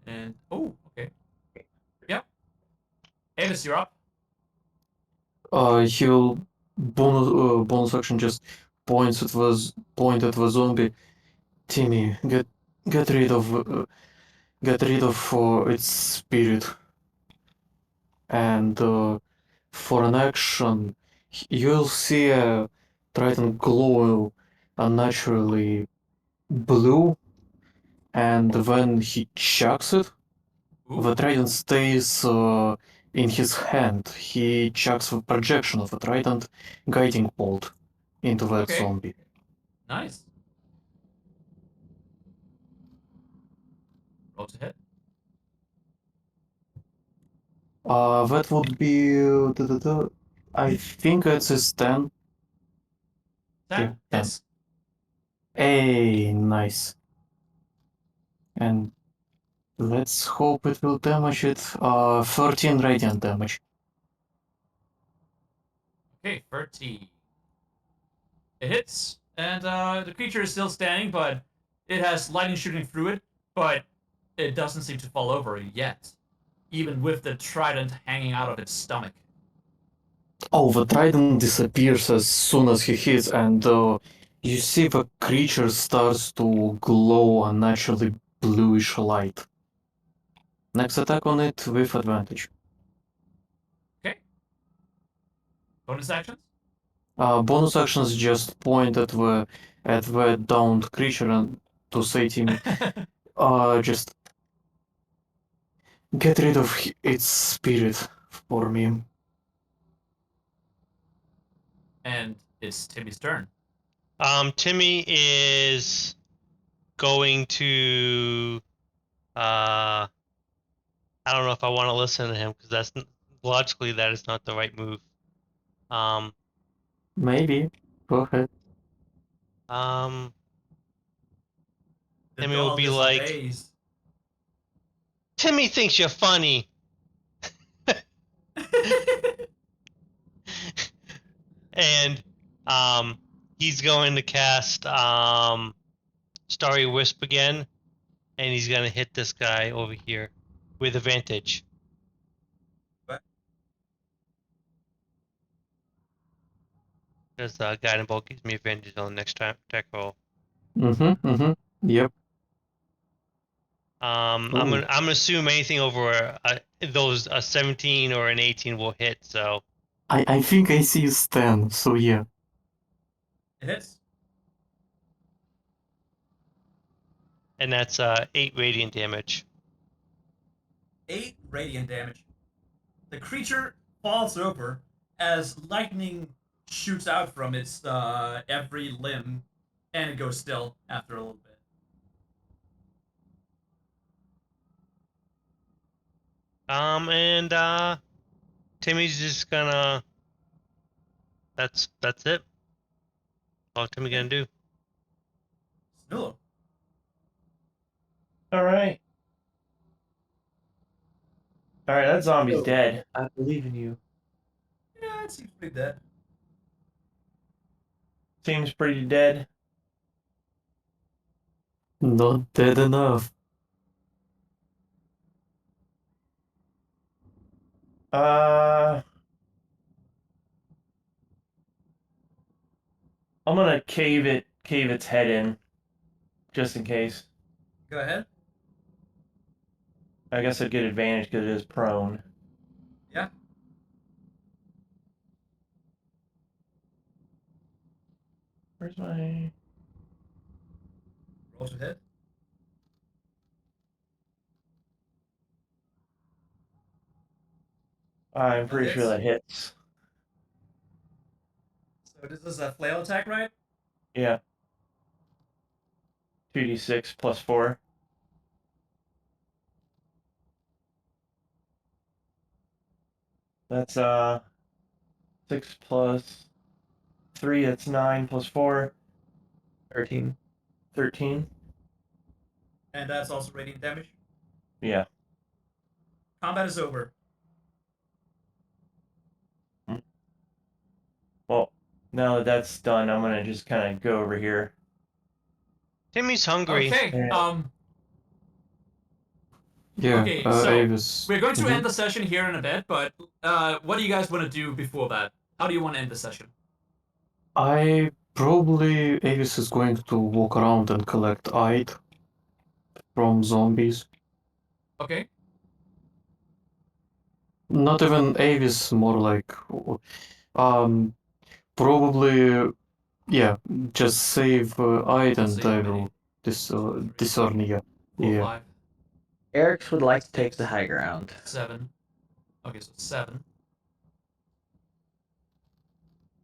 3. And okay. Yep. Avis, you're up. He'll bonus action just point at the zombie. Timmy, get rid of its spirit. And for an action, you'll see a trident glow unnaturally blue, and when he chucks it, the trident stays in his hand. He chucks the projection of the trident guiding bolt into that Okay. zombie. Nice. Roll to hit. That would be I think it's his 10. 10. Yeah, 10. Hits. Hey, nice. And let's hope it will damage it. 13 radiant damage. Okay, 13. It hits, and the creature is still standing, but it has lightning shooting through it, but it doesn't seem to fall over yet, even with the trident hanging out of its stomach. Oh, the trident disappears as soon as he hits, and you see the creature starts to glow unnaturally bluish light. Next attack on it with advantage. Okay. Bonus actions? Bonus actions just point at the downed creature and to say Timmy, just get rid of its spirit for me. And it's Timmy's turn. Timmy is going to. I don't know if I want to listen to him because logically that is not the right move. Maybe. Go ahead. Timmy will be like, Timmy thinks you're funny. And he's going to cast Starry Wisp again, and he's gonna hit this guy over here with advantage. What? Because Guiding Bolt gives me advantage on the next time attack roll. Yep. I'm gonna assume anything over a 17 or an 18 will hit. So I think I see his 10, so yeah. It hits. and that's 8 radiant damage. 8 radiant damage. The creature falls over as lightning shoots out from its every limb, and it goes still after a little bit. And Timmy's just gonna. That's it. All Timmy gonna do. Snillo. All right. All right, that zombie's dead. I believe in you. Yeah, it seems pretty dead. Seems pretty dead. Not dead enough. I'm gonna cave its head in, just in case. Go ahead. I guess I'd get advantage because it is prone. Yeah. Where's my... Roll to hit. I'm pretty sure that hits. So this is a flail attack, right? Yeah. 2d6 plus 4. That's 6 plus 3, that's 9 plus 4. 13. 13. And that's also radiant damage. Yeah. Combat is over. now that that's done, I'm gonna just kind of go over here. Timmy's hungry. Okay. Yeah. Yeah, Okay, so Avis. we're going to Mhm. end the session here in a bit, but what do you guys want to do before that? How do you want to end the session? I probably Avis is going to walk around and collect hide from zombies. Okay. Not even Avis, more like um probably yeah, just save hide and Save I many. will discern yeah. 4, Yeah. 5, Eric's would like to take the high ground. 7. Okay, so 7.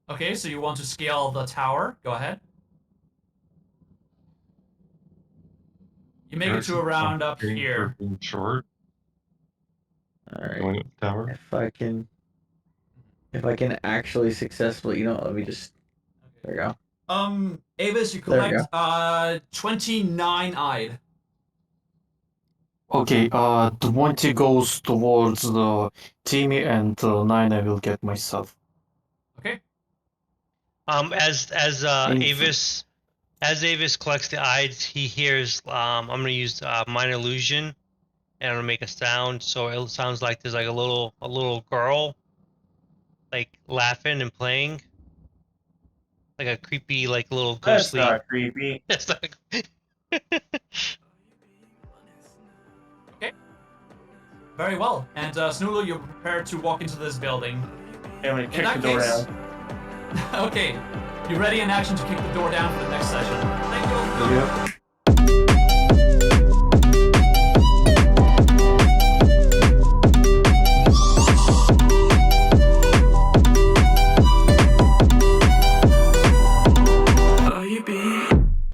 Okay, so you want to scale the tower. Go ahead. You make it Eric's to around up concentrating for here. being short, All right. going up the tower. If I can actually successfully, let me just. There we go. Avis, you There we collect 29 eyed. Okay, 20 goes towards the Timmy and 9 I will get myself. Okay. As Inf- Avis collects the eyes, he hears. I'm gonna use minor illusion, and I'm gonna make a sound. So it sounds like there's like a little girl, like laughing and playing, like a creepy, like little That's ghostly. not creepy. That's not. Okay. Very well. And Snoodle, you're prepared to walk into this building. I'm gonna kick that the door case- down. Okay. You ready in action to kick the door down for the next session?